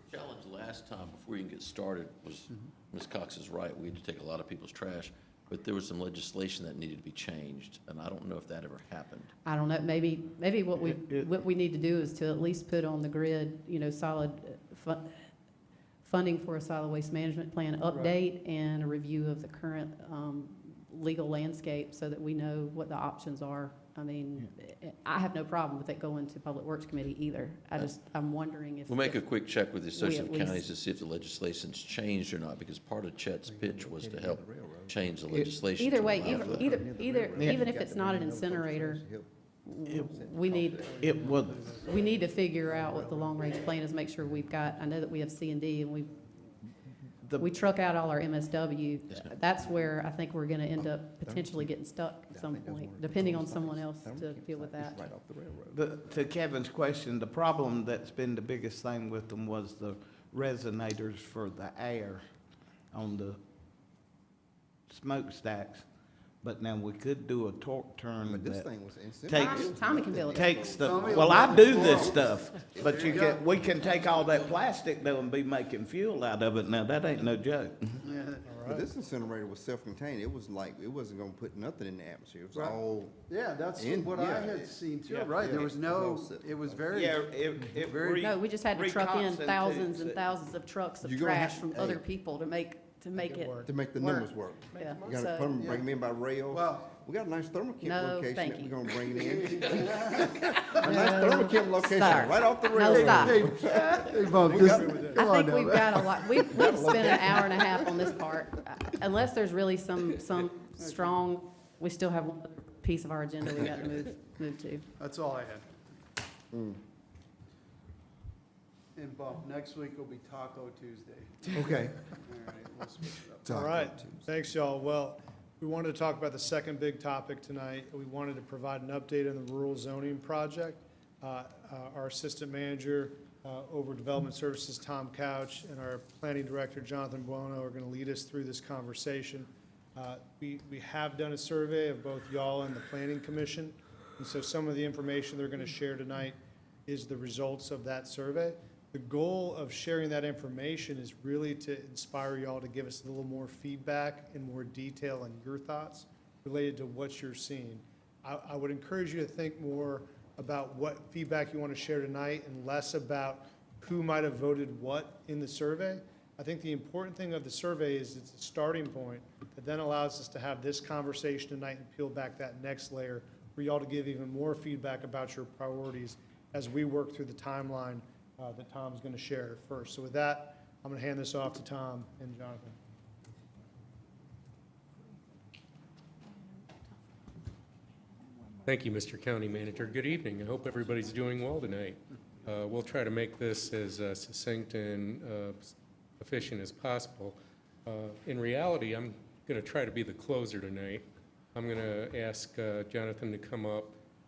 the challenge last time, before you can get started, was, Ms. Cox is right, we had to take a lot of people's trash, but there was some legislation that needed to be changed, and I don't know if that ever happened. I don't know, maybe what we need to do is to at least put on the grid, solid funding for a solid waste management plan update and a review of the current legal landscape so that we know what the options are. I mean, I have no problem with it going to Public Works Committee either. I'm wondering if. We'll make a quick check with the Association of at least- Counties to see if the legislation's changed or not, because part of Chet's pitch was to help change the legislation. Either to way, allow for that. even if it's not an incinerator, we need to figure out what the long-range plan is, make sure we've got, I know that we have C&D and we truck out all our MSW. Yes, ma'am. That's where I think we're gonna end up potentially getting stuck at some point, depending on someone else to deal with that. To Kevin's question, the problem that's been the biggest thing with them was the resonators for the air on the smokestacks. But now we could do a torque turn But this that thing was instant. takes, Tommy can build it. takes the, Tommy well, will I make do the this wall. stuff, but we can take all that plastic though and be making fuel out of it. Now, that ain't no joke. Yeah. But this incinerator was self-contained. It was like, it wasn't gonna put nothing in the atmosphere. It was Right. all, Yeah, that's In- what I yeah. had seen too, Yeah. right, there Yeah. was no, it was very. Yeah, it Very- No, we just had to truck in reconstitutes thousands and it. thousands of trucks of You're gonna trash have- from hey. other people to make it. work. to make the Work. numbers work. Yeah, You gotta so- put 'em, bring them in by rail. Well, We got a nice thermocamp No, location thank that you. we're gonna bring it in. A nice thermocamp location, Sir. right off the No, railroad. stop. hey, Bob, We just, got it with come I on think now. we've got a lot, we've spent an hour and a half on this part. Unless there's really some strong, we still have one piece of our agenda we got to move to. That's all I had. And Bob, next week will be Taco Tuesday. Okay. All right, we'll switch it up. All right, thanks, y'all. Well, we wanted to talk about the second big topic tonight. We wanted to provide an update on the rural zoning project. Our assistant manager over Development Services, Tom Couch, and our planning director, Jonathan Buono, are going to lead us through this conversation. We have done a survey of both y'all and the Planning Commission, and so some of the information they're going to share tonight is the results of that survey. The goal of sharing that information is really to inspire y'all to give us a little more feedback and more detail on your thoughts related to what you're seeing. I would encourage you to think more about what feedback you want to share tonight and less about who might have voted what in the survey. I think the important thing of the survey is it's a starting point that then allows us to have this conversation tonight and peel back that next layer for y'all to give even more feedback about your priorities as we work through the timeline that Tom's going to share first. So with that, I'm going to hand this off to Tom and Jonathan. Thank you, Mr. County Manager. Good evening. I hope everybody's doing well tonight. We'll try to make this as succinct and efficient as possible. In reality, I'm going to try to be the closer tonight. I'm going to ask Jonathan to come up,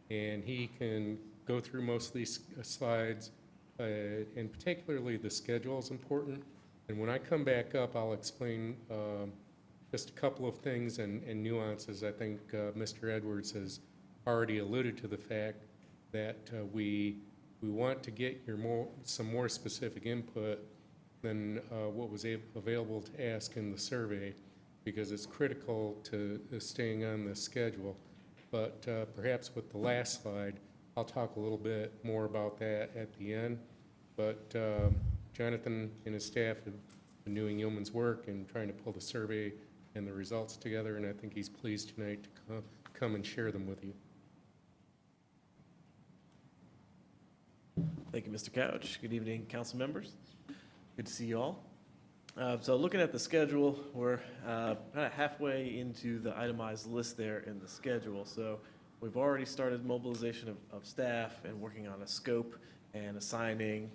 and he can go through most of these slides, and particularly the schedule is important. And when I come back up, I'll explain just a couple of things and nuances. I think Mr. Edwards has already alluded to the fact that we want to get some more specific input than what was available to ask in the survey, because it's critical to staying on the schedule. But perhaps with the last slide, I'll talk a little bit more about that at the end. But Jonathan and his staff have been doing yeoman's work and trying to pull the survey and the results together, and I think he's pleased tonight to come and share them with you. Thank you, Mr. Couch. Good evening, council members. Good to see you all. So looking at the schedule, we're kind of halfway into the itemized list there in the schedule. So we've already started mobilization of staff and working on a scope and assigning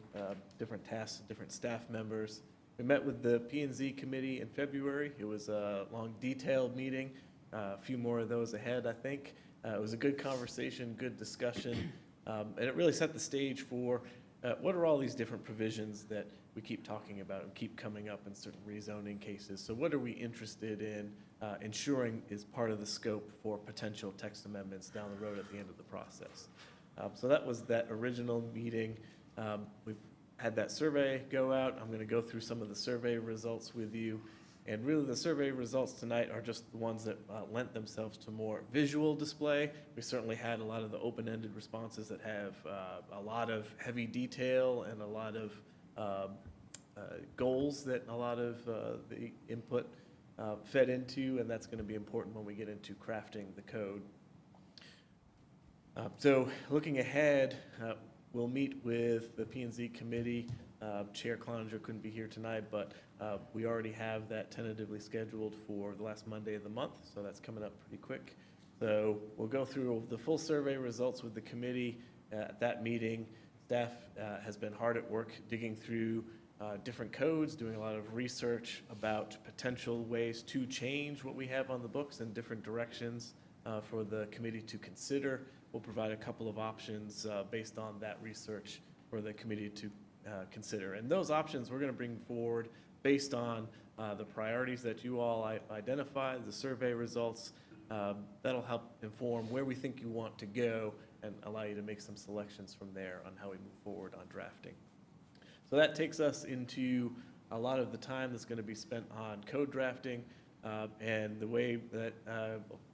different tasks to different staff members. We met with the P&Z committee in February. It was a long, detailed meeting, a few more of those ahead, I think. It was a good conversation, good discussion, and it really set the stage for what are all these different provisions that we keep talking about and keep coming up in certain rezoning cases. So what are we interested in ensuring is part of the scope for potential text amendments down the road at the end of the process? So that was that original meeting. We've had that survey go out. I'm going to go through some of the survey results with you. And really, the survey results tonight are just the ones that lent themselves to more visual display. We certainly had a lot of the open-ended responses that have a lot of heavy detail and a lot of goals that a lot of the input fed into, and that's going to be important when we get into crafting the code. So looking ahead, we'll meet with the P&Z committee. Chair Cloninger couldn't be here tonight, but we already have that tentatively scheduled for the last Monday of the month, so that's coming up pretty quick. So we'll go through the full survey results with the committee at that meeting. Staff has been hard at work digging through different codes, doing a lot of research about potential ways to change what we have on the books in different directions for the committee to consider. We'll provide a couple of options based on that research for the committee to consider. And those options we're going to bring forward based on the priorities that you all identified, the survey results. That'll help inform where we think you want to go and allow you to make some selections from there on how we move forward on drafting. So that takes us into a lot of the time that's going to be spent on code drafting. And the way that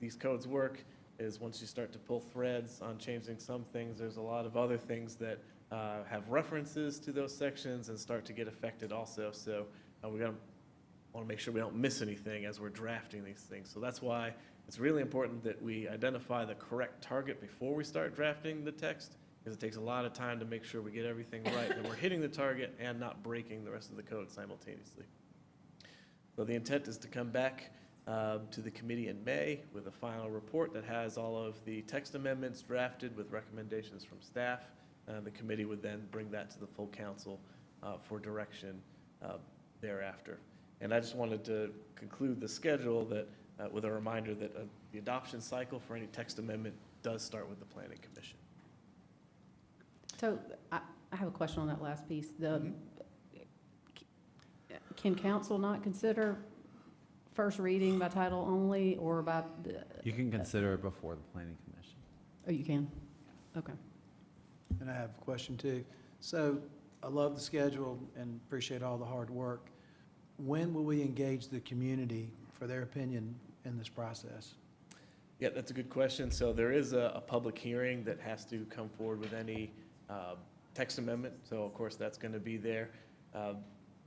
these codes work is once you start to pull threads on changing some things, there's a lot of other things that have references to those sections and start to get affected also. So we want to make sure we don't miss anything as we're drafting these things. So that's why it's really important that we identify the correct target before we start drafting the text, because it takes a lot of time to make sure we get everything right and we're hitting the target and not breaking the rest of the code simultaneously. So the intent is to come back to the committee in May with a final report that has all of the text amendments drafted with recommendations from staff. The committee would then bring that to the full council for direction thereafter. And I just wanted to conclude the schedule that with a reminder that the adoption cycle for any text amendment does start with the Planning Commission. So I have a question on that last piece. Can council not consider first reading by title only or by? You can consider it before the planning commission. Oh, you can? Okay. And I have a question too. So I love the schedule and appreciate all the hard work. When will we engage the community for their opinion in this process? Yeah, that's a good question. So there is a public hearing that has to come forward with any text amendment. So of course that's going to be there.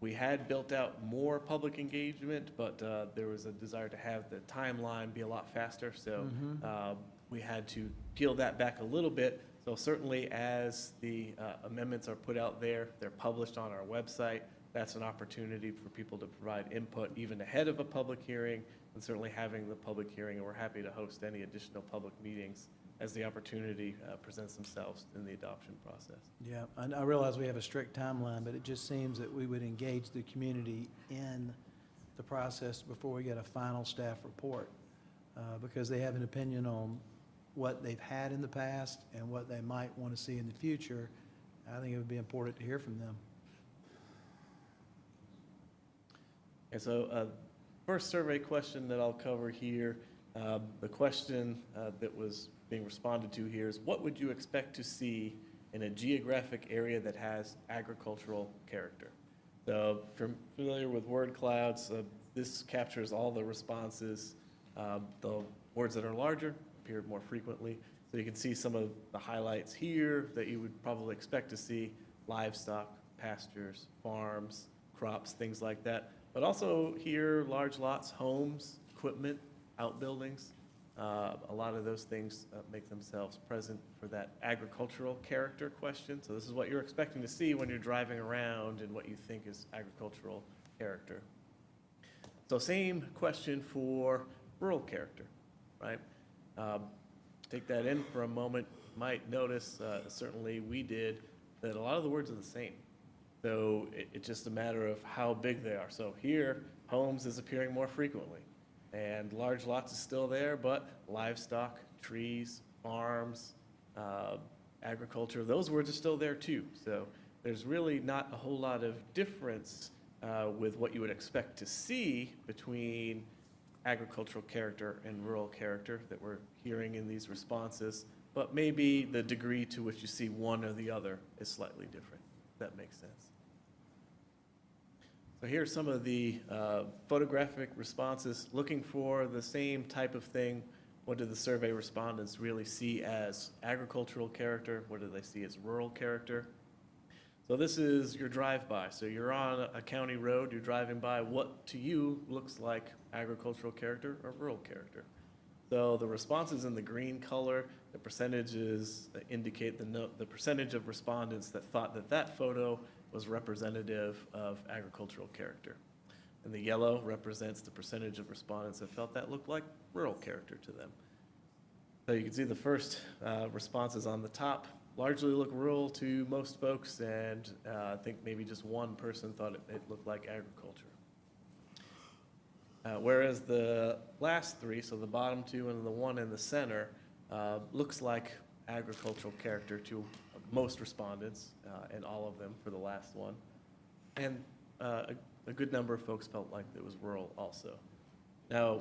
We had built out more public engagement, but there was a desire to have the timeline be a lot faster. So we had to peel that back a little bit. So certainly as the amendments are put out there, they're published on our website. That's an opportunity for people to provide input even ahead of a public hearing, and certainly having the public hearing, and we're happy to host any additional public meetings as the opportunity presents themselves in the adoption process. Yeah, I realize we have a strict timeline, but it just seems that we would engage the community in the process before we get a final staff report, because they have an opinion on what they've had in the past and what they might want to see in the future. I think it would be important to hear from them. And so first survey question that I'll cover here, the question that was being responded to here is, what would you expect to see in a geographic area that has agricultural character? So if you're familiar with word clouds, this captures all the responses. The words that are larger appear more frequently. So you can see some of the highlights here that you would probably expect to see: livestock, pastures, farms, crops, things like that. But also here, large lots, homes, equipment, outbuildings. A lot of those things make themselves present for that agricultural character question. So this is what you're expecting to see when you're driving around and what you think is agricultural character. So same question for rural character, right? Take that in for a moment. Might notice, certainly we did, that a lot of the words are the same. So it's just a matter of how big they are. So here, homes is appearing more frequently, and large lots is still there, but livestock, trees, farms, agriculture, those words are still there too. So there's really not a whole lot of difference with what you would expect to see between agricultural character and rural character that we're hearing in these responses, but maybe the degree to which you see one or the other is slightly different, if that makes sense. So here are some of the photographic responses looking for the same type of thing. What do the survey respondents really see as agricultural character? What do they see as rural character? So this is your drive-by. So you're on a county road, you're driving by. What to you looks like agricultural character or rural character? So the responses in the green color, the percentages that indicate the percentage of respondents that thought that that photo was representative of agricultural character. And the yellow represents the percentage of respondents that felt that looked like rural character to them. So you can see the first responses on the top largely look rural to most folks, and I think maybe just one person thought it looked like agriculture. Whereas the last three, so the bottom two and the one in the center, looks like agricultural character to most respondents, and all of them for the last one. And a good number of folks felt like it was rural also. Now,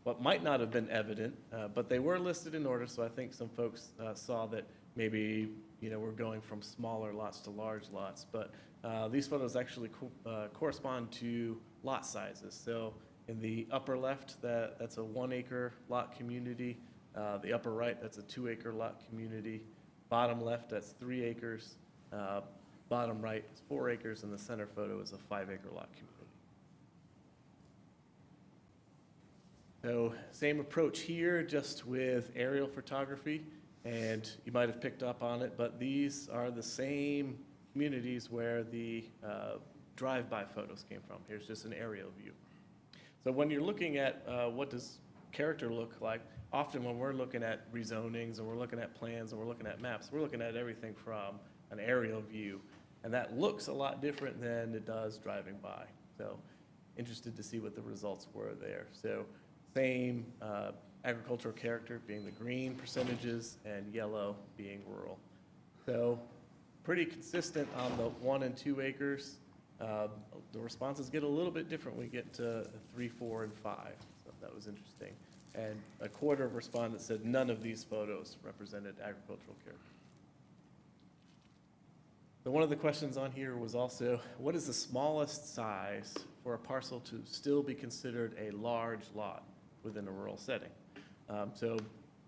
what might not have been evident, but they were listed in order, so I think some folks saw that maybe, we're going from smaller lots to large lots, but these photos actually correspond to lot sizes. So in the upper left, that's a 1 acre lot community. The upper right, that's a 2 acre lot community. Bottom left, that's 3 acres. Bottom right is 4 acres, and the center photo is a 5 acre lot community. So same approach here, just with aerial photography, and you might have picked up on it, but these are the same communities where the drive-by photos came from. Here's just an aerial view. So when you're looking at what does character look like, often when we're looking at rezonings and we're looking at plans and we're looking at maps, we're looking at everything from an aerial view, and that looks a lot different than it does driving by. So interested to see what the results were there. So same agricultural character being the green percentages and yellow being rural. So pretty consistent on the 1 and 2 acres. The responses get a little bit different when we get to 3, 4, and 5. So that was interesting. And a quarter of respondents said none of these photos represented agricultural character. So one of the questions on here was also, what is the smallest size for a parcel to still be considered a large lot within a rural setting? So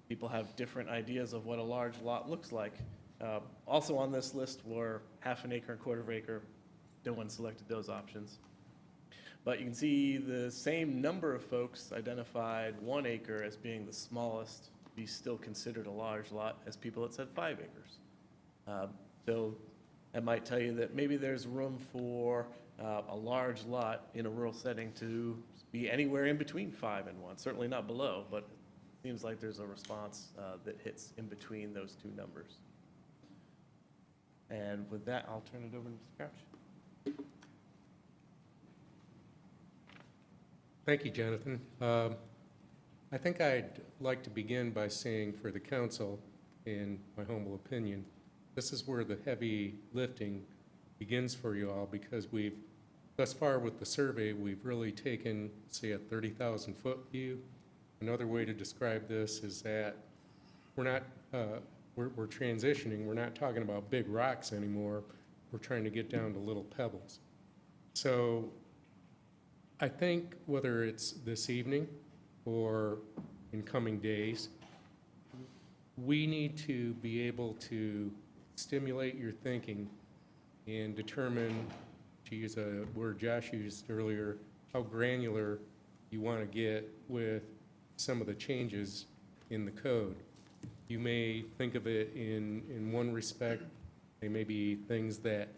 people have different ideas of what a large lot looks like. Also on this list were 1/2 acre and 1/4 acre. No one selected those options. But you can see the same number of folks identified 1 acre as being the smallest to be still considered a large lot as people that said 5 acres. So that might tell you that maybe there's room for a large lot in a rural setting to be anywhere in between 5 and 1, certainly not below, but it seems like there's a response that hits in between those two numbers. And with that, I'll turn it over to Mr. Crouch. Thank you, Jonathan. I think I'd like to begin by saying for the council, in my humble opinion, this is where the heavy lifting begins for you all, because thus far with the survey, we've really taken, say, a 30,000-foot view. Another way to describe this is that we're transitioning. We're not talking about big rocks anymore. We're trying to get down to little pebbles. So I think whether it's this evening or in coming days, we need to be able to stimulate your thinking and determine, to use a word Josh used earlier, how granular you want to get with some of the changes in the code. You may think of it in one respect, they may be things that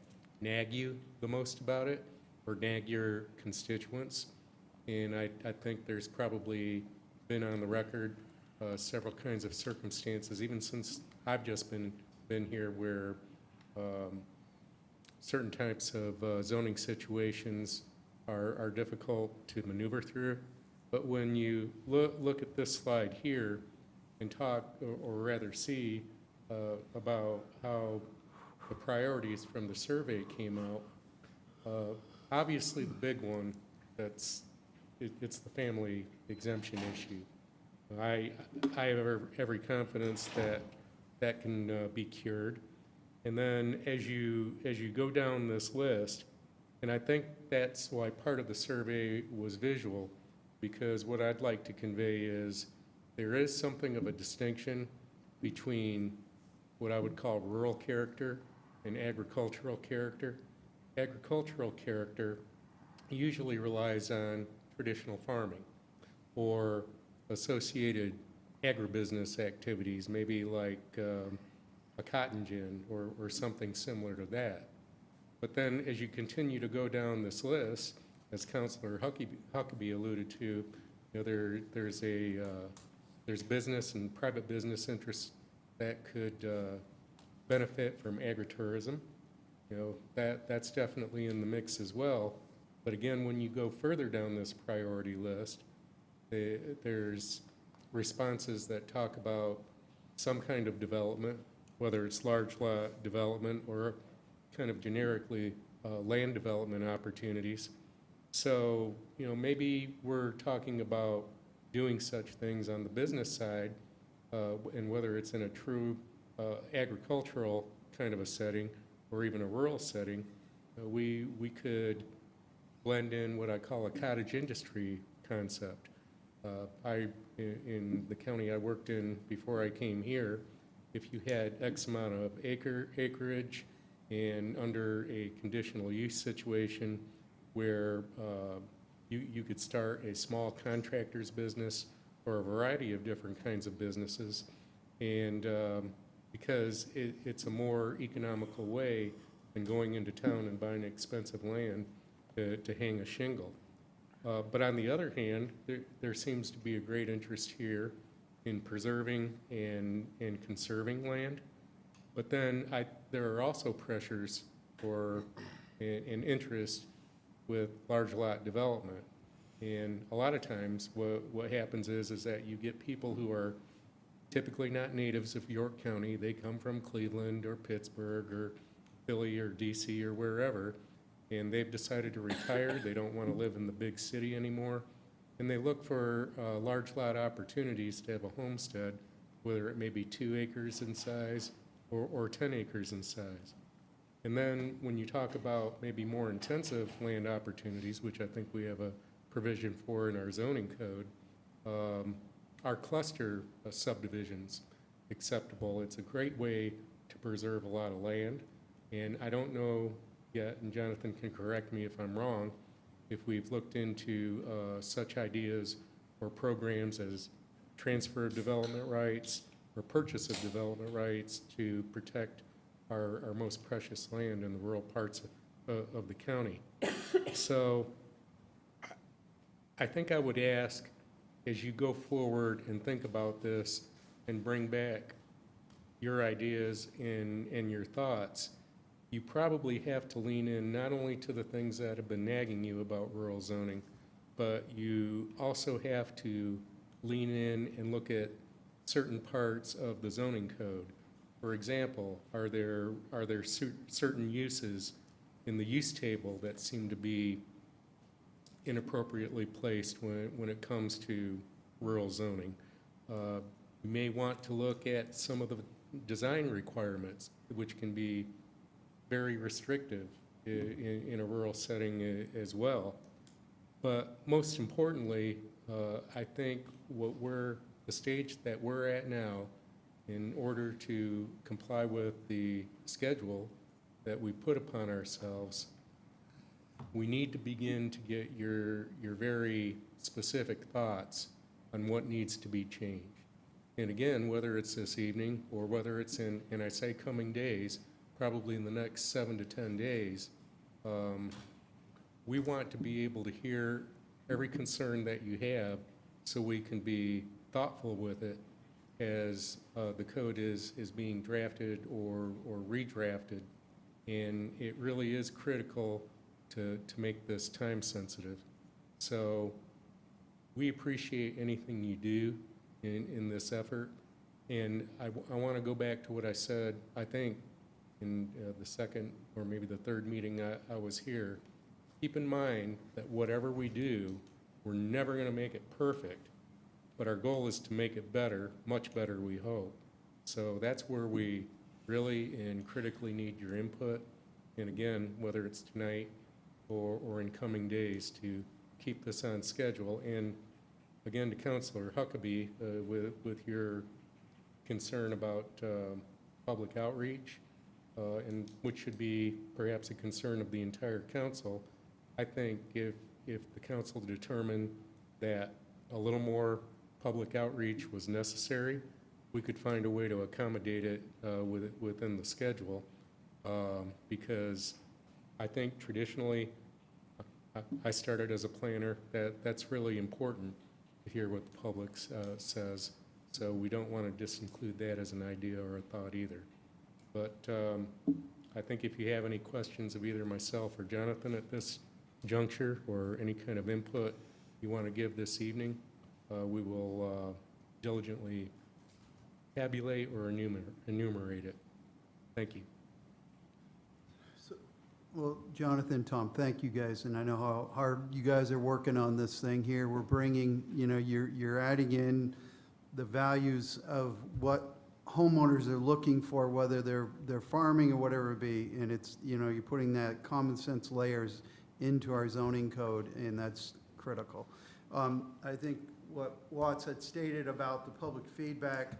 nag you the most about it, or nag your constituents. And I think there's probably been on the record several kinds of circumstances, even since I've just been here, where certain types of zoning situations are difficult to maneuver through. But when you look at this slide here and talk, or rather see, about how the priorities from the survey came out, obviously the big one, it's the family exemption issue. I have every confidence that that can be cured. And then as you go down this list, and I think that's why part of the survey was visual, because what I'd like to convey is there is something of a distinction between what I would call rural character and agricultural character. Agricultural character usually relies on traditional farming or associated agribusiness activities, maybe like a cotton gin or something similar to that. But then as you continue to go down this list, as Councilor Huckabee alluded to, there's business and private business interests that could benefit from agritourism. That's definitely in the mix as well. But again, when you go further down this priority list, there's responses that talk about some kind of development, whether it's large lot development or kind of generically land development opportunities. So, maybe we're talking about doing such things on the business side, and whether it's in a true agricultural kind of a setting or even a rural setting, we could blend in what I call a cottage industry concept. In the county I worked in before I came here, if you had X amount of acreage and under a conditional use situation where you could start a small contractor's business or a variety of different kinds of businesses, and because it's a more economical way than going into town and buying expensive land to hang a shingle. But on the other hand, there seems to be a great interest here in preserving and conserving land. But then there are also pressures for an interest with large lot development. And a lot of times what happens is that you get people who are typically not natives of York County. They come from Cleveland or Pittsburgh or Philly or DC or wherever, and they've decided to retire. They don't want to live in the big city anymore. And they look for large lot opportunities to have a homestead, whether it may be 2 acres in size or 10 acres in size. And then when you talk about maybe more intensive land opportunities, which I think we have a provision for in our zoning code, are cluster subdivisions acceptable? It's a great way to preserve a lot of land. And I don't know yet, and Jonathan can correct me if I'm wrong, if we've looked into such ideas or programs as transfer of development rights or purchase of development rights to protect our most precious land in the rural parts of the county. So I think I would ask, as you go forward and think about this and bring back your ideas and your thoughts, you probably have to lean in not only to the things that have been nagging you about rural zoning, but you also have to lean in and look at certain parts of the zoning code. For example, are there certain uses in the use table that seem to be inappropriately placed when it comes to rural zoning? You may want to look at some of the design requirements, which can be very restrictive in a rural setting as well. But most importantly, I think the stage that we're at now, in order to comply with the schedule that we put upon ourselves, we need to begin to get your very specific thoughts on what needs to be changed. And again, whether it's this evening or whether it's in, and I say coming days, probably in the next 7 to 10 days, we want to be able to hear every concern that you have so we can be thoughtful with it as the code is being drafted or redrafted. And it really is critical to make this time sensitive. So we appreciate anything you do in this effort. And I want to go back to what I said, I think, in the second or maybe the third meeting I was here. Keep in mind that whatever we do, we're never going to make it perfect, but our goal is to make it better, much better, we hope. So that's where we really and critically need your input. And again, whether it's tonight or in coming days, to keep this on schedule. And again, to Councilor Huckabee, with your concern about public outreach, and which should be perhaps a concern of the entire council. I think if the council determined that a little more public outreach was necessary, we could find a way to accommodate it within the schedule, because I think traditionally, I started as a planner, that's really important to hear what the public says. So we don't want to disinclude that as an idea or a thought either. But I think if you have any questions of either myself or Jonathan at this juncture, or any kind of input you want to give this evening, we will diligently tabulate or enumerate it. Thank you. Well, Jonathan, Tom, thank you guys, and I know how hard you guys are working on this thing here. We're bringing, you're adding in the values of what homeowners are looking for, whether they're farming or whatever it be, and it's, you're putting that common sense layers into our zoning code, and that's critical. I think what Watts had stated about the public feedback,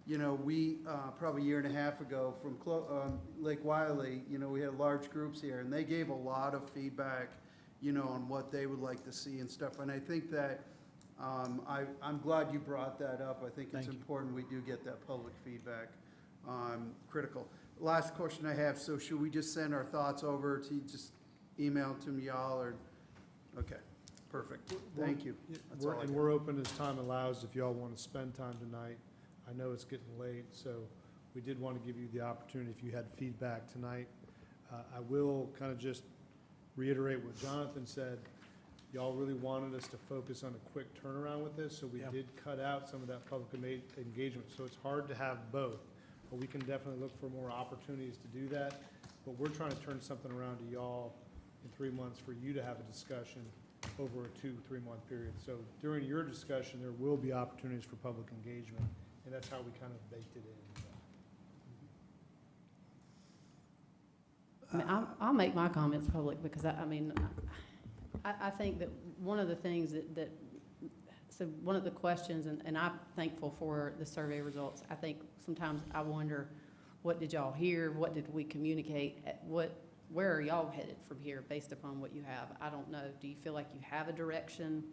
we, probably a year and a half ago from Lake Wiley, we had large groups here, and they gave a lot of feedback, on what they would like to see and stuff. And I think that, I'm glad you brought that up. I think it's Thank you. important we do get that public feedback, critical. Last question I have, so should we just send our thoughts over to, just email to y'all, or, okay, perfect, thank you. That's all I And got. we're open as time allows if y'all want to spend time tonight. I know it's getting late, so we did want to give you the opportunity if you had feedback tonight. I will kind of just reiterate what Jonathan said. Y'all really wanted us to focus on a quick turnaround with this, so we Yeah. did cut out some of that public engagement. So it's hard to have both, but we can definitely look for more opportunities to do that. But we're trying to turn something around to y'all in 3 months for you to have a discussion over a 2-3 month period. So during your discussion, there will be opportunities for public engagement, and that's how we kind of baked it in. I mean, I'll make my comments public because I think that one of the things so one of the questions, and I'm thankful for the survey results. I think sometimes I wonder, what did y'all hear? What did we communicate? Where are y'all headed from here based upon what you have? I don't know. Do you feel like you have a direction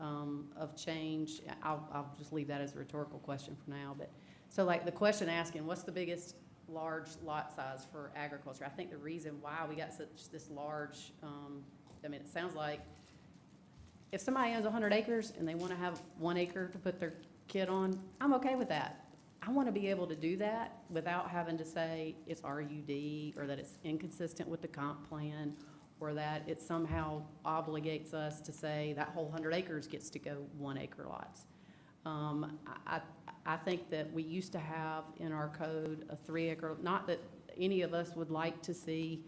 of change? I'll just leave that as a rhetorical question for now. But so like the question asking, what's the biggest large lot size for agriculture? I think the reason why we got this large, it sounds like if somebody owns 100 acres and they want to have 1 acre to put their kid on, I'm okay with that. I want to be able to do that without having to say it's RUD, or that it's inconsistent with the comp plan, or that it somehow obligates us to say that whole 100 acres gets to go 1 acre lots. I think that we used to have in our code a 3 acre, not that any of us would like to see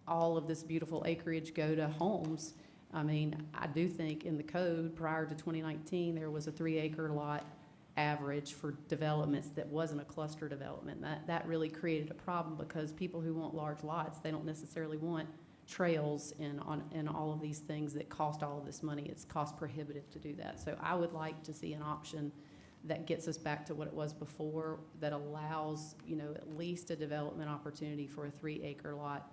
all of this beautiful acreage go to homes. I mean, I do think in the code prior to 2019, there was a 3 acre lot average for developments that wasn't a cluster development. That really created a problem, because people who want large lots, they don't necessarily want trails and all of these things that cost all of this money. It's cost prohibitive to do that. So I would like to see an option that gets us back to what it was before, that allows, at least a development opportunity for a 3 acre lot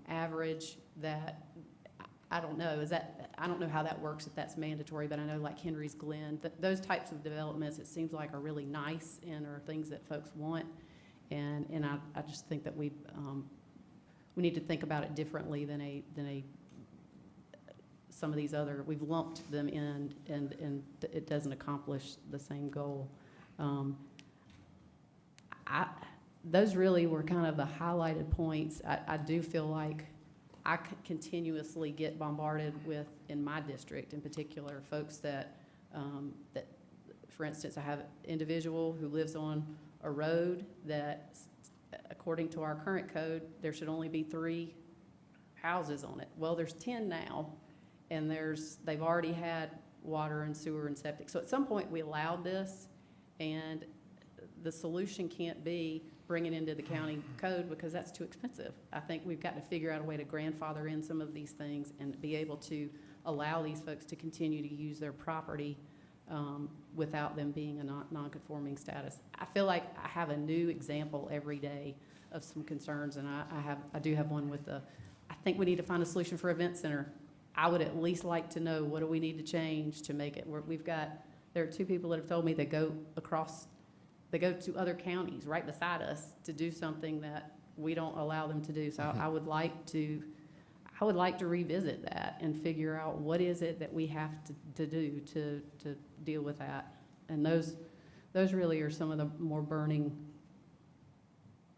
average, that I don't know, I don't know how that works, if that's mandatory, but I know like Henry's Glen, those types of developments, it seems like are really nice and are things that folks want. And I just think that we need to think about it differently than some of these other, we've lumped them in and it doesn't accomplish the same goal. Those really were kind of the highlighted points. I do feel like I continuously get bombarded with, in my district in particular, folks that, for instance, I have an individual who lives on a road that, according to our current code, there should only be 3 houses on it. Well, there's 10 now, and they've already had water and sewer and septic. So at some point, we allowed this, and the solution can't be bring it into the county code because that's too expensive. I think we've got to figure out a way to grandfather in some of these things and be able to allow these folks to continue to use their property without them being a non-conforming status. I feel like I have a new example every day of some concerns, and I do have one with I think we need to find a solution for event center. I would at least like to know, what do we need to change to make it work? There are 2 people that have told me they go to other counties right beside us to do something that we don't allow them to do. So I would like to revisit that and figure out what is it that we have to do to deal with that. And those really are some of the more burning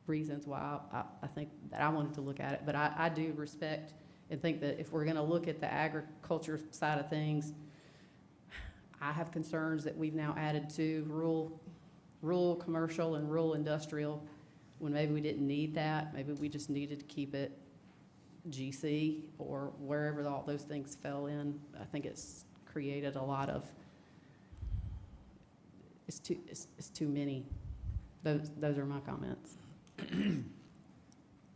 reasons why I think that I wanted to look at it. But I do respect and think that if we're going to look at the agriculture side of things, I have concerns that we've now added to rural commercial and rural industrial, when maybe we didn't need that. Maybe we just needed to keep it GC or wherever all those things fell in. I think it's created a lot of, it's too many. Those are my comments.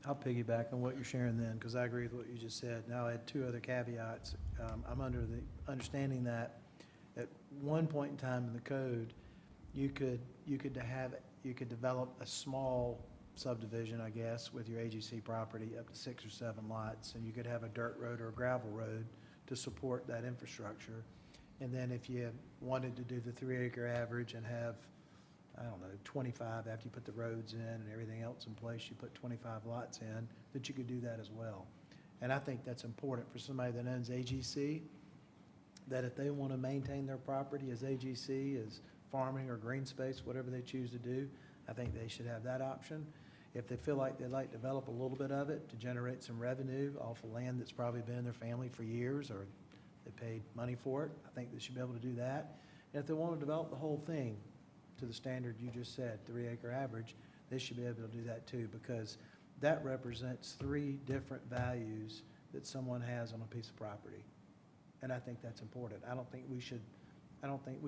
I'll piggyback on what you're sharing then, because I agree with what you just said. Now, I had 2 other caveats. I'm under the understanding that at one point in time in the code, you could develop a small subdivision, I guess, with your AGC property up to 6 or 7 lots, and you could have a dirt road or a gravel road to support that infrastructure. And then if you wanted to do the 3-acre average and have, I don't know, 25, after you put the roads in and everything else in place, you put 25 lots in, that you could do that as well. And I think that's important for somebody that owns AGC, that if they want to maintain their property as AGC, as farming or green space, whatever they choose to do, I think they should have that option. If they feel like they'd like to develop a little bit of it to generate some revenue off of land that's probably been in their family for years, or they paid money for it, I think they should be able to do that. And if they want to develop the whole thing to the standard you just said, 3-acre average, they should be able to do that too, because that represents 3 different values that someone has on a piece of property. And I think that's important. I don't think we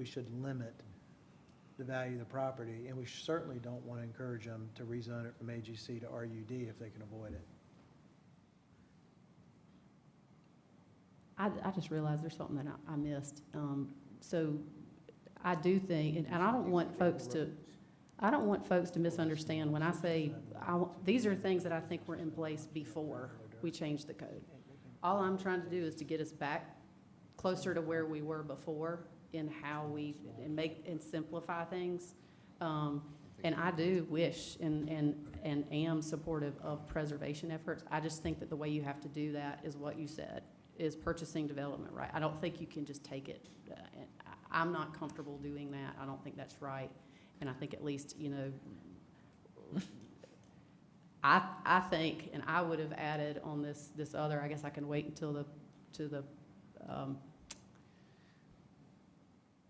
should limit the value of the property, and we certainly don't want to encourage them to rezone it from AGC to RUD if they can avoid it. I just realized there's something that I missed. So I do think, and I don't want folks to misunderstand when I say, these are things that I think were in place before we changed the code. All I'm trying to do is to get us back closer to where we were before in how we make and simplify things. And I do wish and am supportive of preservation efforts. I just think that the way you have to do that is what you said, is purchasing development right. I don't think you can just take it. I'm not comfortable doing that. I don't think that's right. And I think at least, I think, and I would have added on this other, I guess I can wait until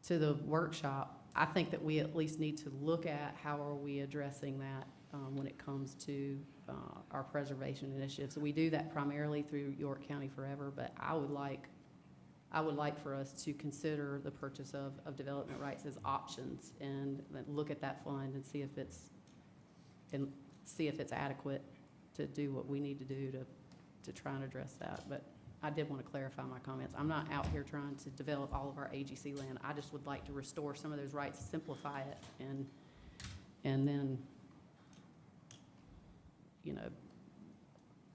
to the workshop. I think that we at least need to look at how are we addressing that when it comes to our preservation initiatives. So we do that primarily through York County Forever, but I would like for us to consider the purchase of development rights as options and then look at that fund and see if it's adequate to do what we need to do to try and address that. But I did want to clarify my comments. I'm not out here trying to develop all of our AGC land. I just would like to restore some of those rights, simplify it, and then,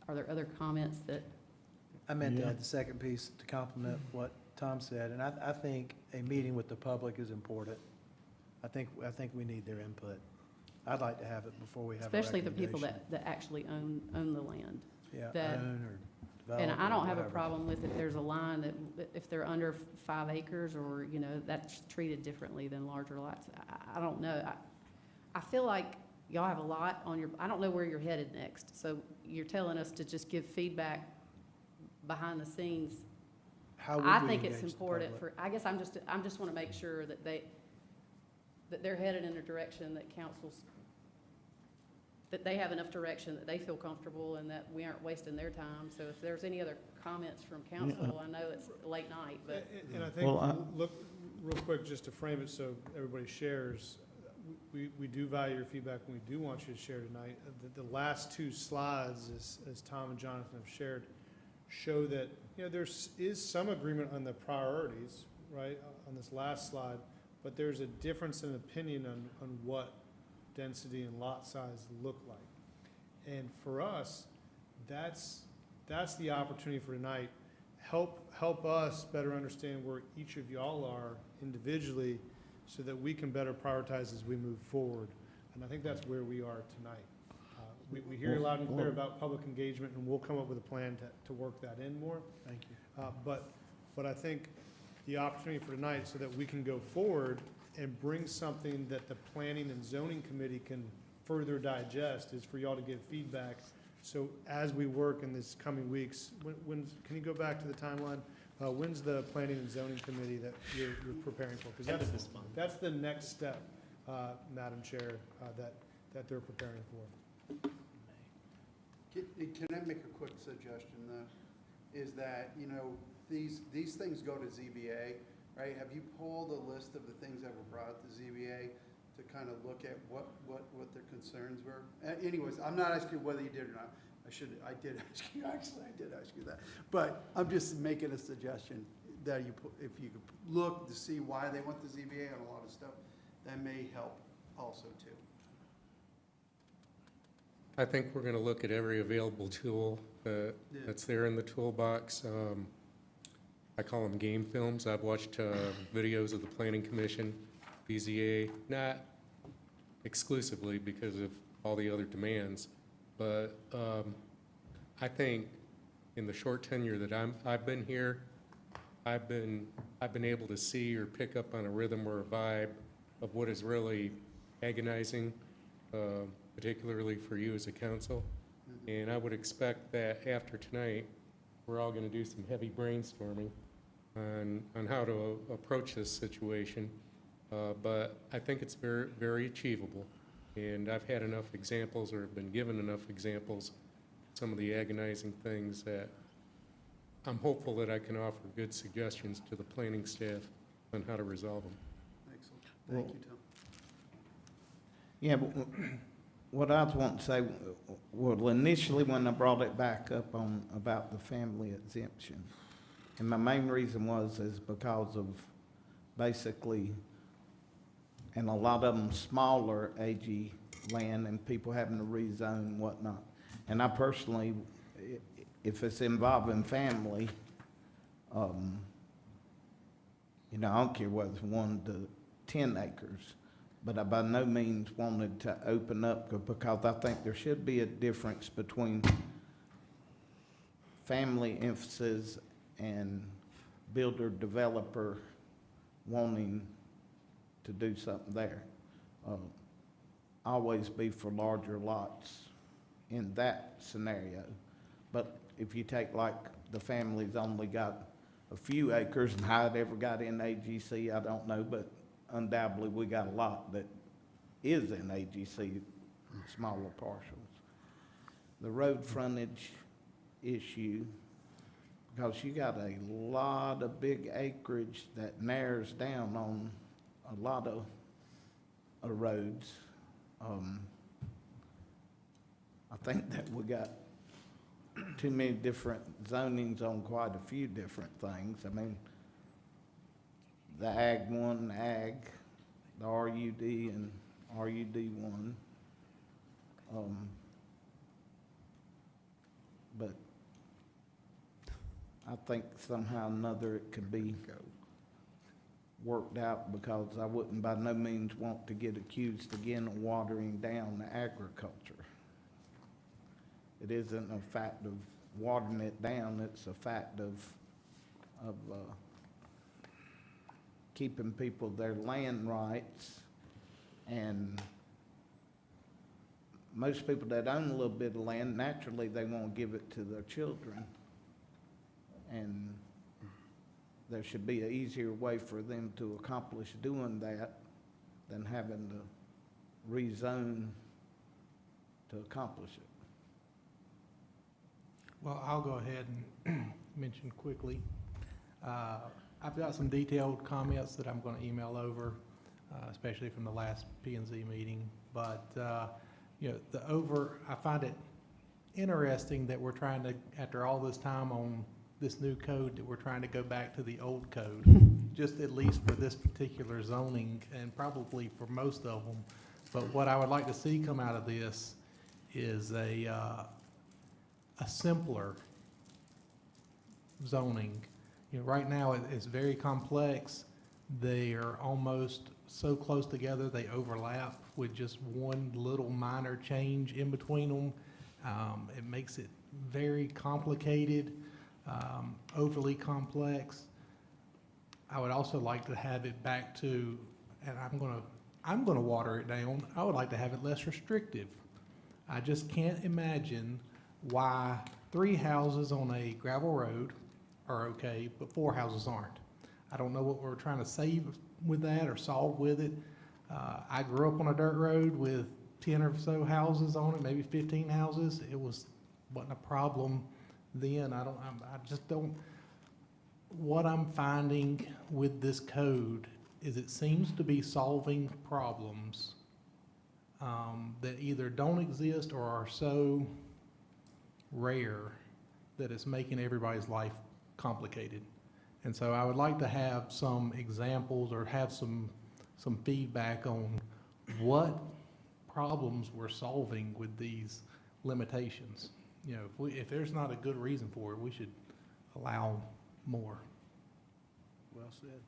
are there other comments that? I meant to Yeah. add the second piece to complement what Tom said, and I think a meeting with the public is important. I think we need their input. I'd like to have it before we have a Especially the people recommendation. that actually own the land. Yeah, that- own or develop. And I or don't have a whatever. problem with if there's a line that, if they're under 5 acres or, you know, that's treated differently than larger lots. I don't know. I feel like y'all have a lot on your, I don't know where you're headed next. So you're telling us to just give feedback behind the scenes. How would I we think it's engage the important public? for, I guess I'm just want to make sure that they're headed in a direction that council's, that they have enough direction that they feel comfortable and that we aren't wasting their time. So if there's any other comments from council, I know it's late night, but And I think, Well, look, real quick, just to frame it so everybody shares, we do value your feedback and we do want you to share tonight. The last two slides, as Tom and Jonathan have shared, show that, you know, is some agreement on the priorities, right, on this last slide, but there's a difference in opinion on what density and lot size look like. And for us, that's the opportunity for tonight. Help us better understand where each of y'all are individually so that we can better prioritize as we move forward. And I think that's where we are tonight. We hear loud and clear about public engagement, and we'll come up with a plan to work that in more. Thank you. But I think the opportunity for tonight, so that we can go forward and bring something that the Planning and Zoning Committee can further digest, is for y'all to give feedback. So as we work in this coming weeks, can you go back to the timeline? When's the Planning and Zoning Committee that you're preparing for? Because that's the next step, Madam Chair, that they're preparing for. Can I make a quick suggestion, though? Is that, you know, these things go to ZBA, right? Have you pulled a list of the things that were brought to ZBA to kind of look at what their concerns were? Anyways, I'm not asking you whether you did or not. I did ask you, actually, I did ask you that. But I'm just making a suggestion that if you could look to see why they went to ZBA on a lot of stuff, that may help also, too. I think we're going to look at every available tool that's there in the toolbox. I call them game films. I've watched videos of the Planning Commission, BZA, not exclusively because of all the other demands, but I think in the short tenure that I've been here, I've been able to see or pick up on a rhythm or a vibe of what is really agonizing, particularly for you as a council. And I would expect that after tonight, we're all going to do some heavy brainstorming on how to approach this situation. But I think it's very, very achievable. And I've had enough examples, or have been given enough examples, some of the agonizing things, that I'm hopeful that I can offer good suggestions to the planning staff on how to resolve them. Excellent. Thank you, Tom. Yeah, but what I was wanting to say, well, initially when I brought it back up about the family exemption, and my main reason is because of basically, and a lot of them smaller AG land and people having to rezone and whatnot. And I personally, if it's involving family, you know, I don't care whether it's 1 to 10 acres, but I by no means wanted to open up, because I think there should be a difference between family emphasis and builder developer wanting to do something there. Always be for larger lots in that scenario. But if you take like the family's only got a few acres, and how it ever got in AGC, I don't know, but undoubtedly we got a lot that is in AGC, smaller parcels. The road frontage issue, because you got a lot of big acreage that narrows down on a lot of roads. I think that we got too many different zonings on quite a few different things. I mean, the Ag 1, Ag, the RUD and RUD 1. But I think somehow or another it could be worked out, because I wouldn't by no means want to get accused again of watering down the agriculture. It isn't a fact of watering it down, it's a fact of keeping people their land rights. And most people that own a little bit of land, naturally, they want to give it to their children. And there should be an easier way for them to accomplish doing that than having to rezone to accomplish it. Well, I'll go ahead and mention quickly. I've got some detailed comments that I'm going to email over, especially from the last P and Z meeting. But, I find it interesting that we're trying to, after all this time on this new code, that we're trying to go back to the old code, just at least for this particular zoning and probably for most of them. But what I would like to see come out of this is a simpler zoning. Right now it's very complex. They are almost so close together, they overlap with just one little minor change in between them. It makes it very complicated, overly complex. I would also like to have it back to, and I'm gonna water it down, I would like to have it less restrictive. I just can't imagine why 3 houses on a gravel road are okay, but 4 houses aren't. I don't know what we're trying to save with that or solve with it. I grew up on a dirt road with 10 or so houses on it, maybe 15 houses. It wasn't a problem then. I just don't, what I'm finding with this code is it seems to be solving problems that either don't exist or are so rare that it's making everybody's life complicated. And so I would like to have some examples or have some feedback on what problems we're solving with these limitations. If there's not a good reason for it, we should allow more. Well said.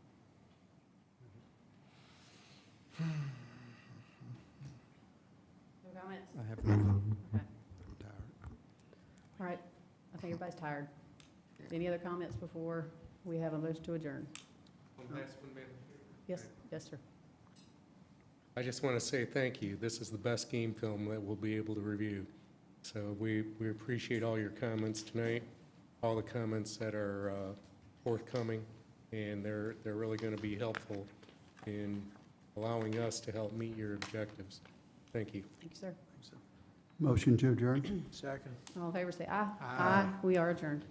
No comments? I have nothing. Okay. I'm tired. All right, I think everybody's tired. Any other comments before we have a motion to adjourn? One last one, Madam Chair. Yes, sir. I just want to say thank you. This is the best game film that we'll be able to review. So we appreciate all your comments tonight, all the comments that are forthcoming, and they're really going to be helpful in allowing us to help meet your objectives. Thank you. Thank you, sir. Motion to adjourn? Second. All in favor, say aye. Aye. We are adjourned.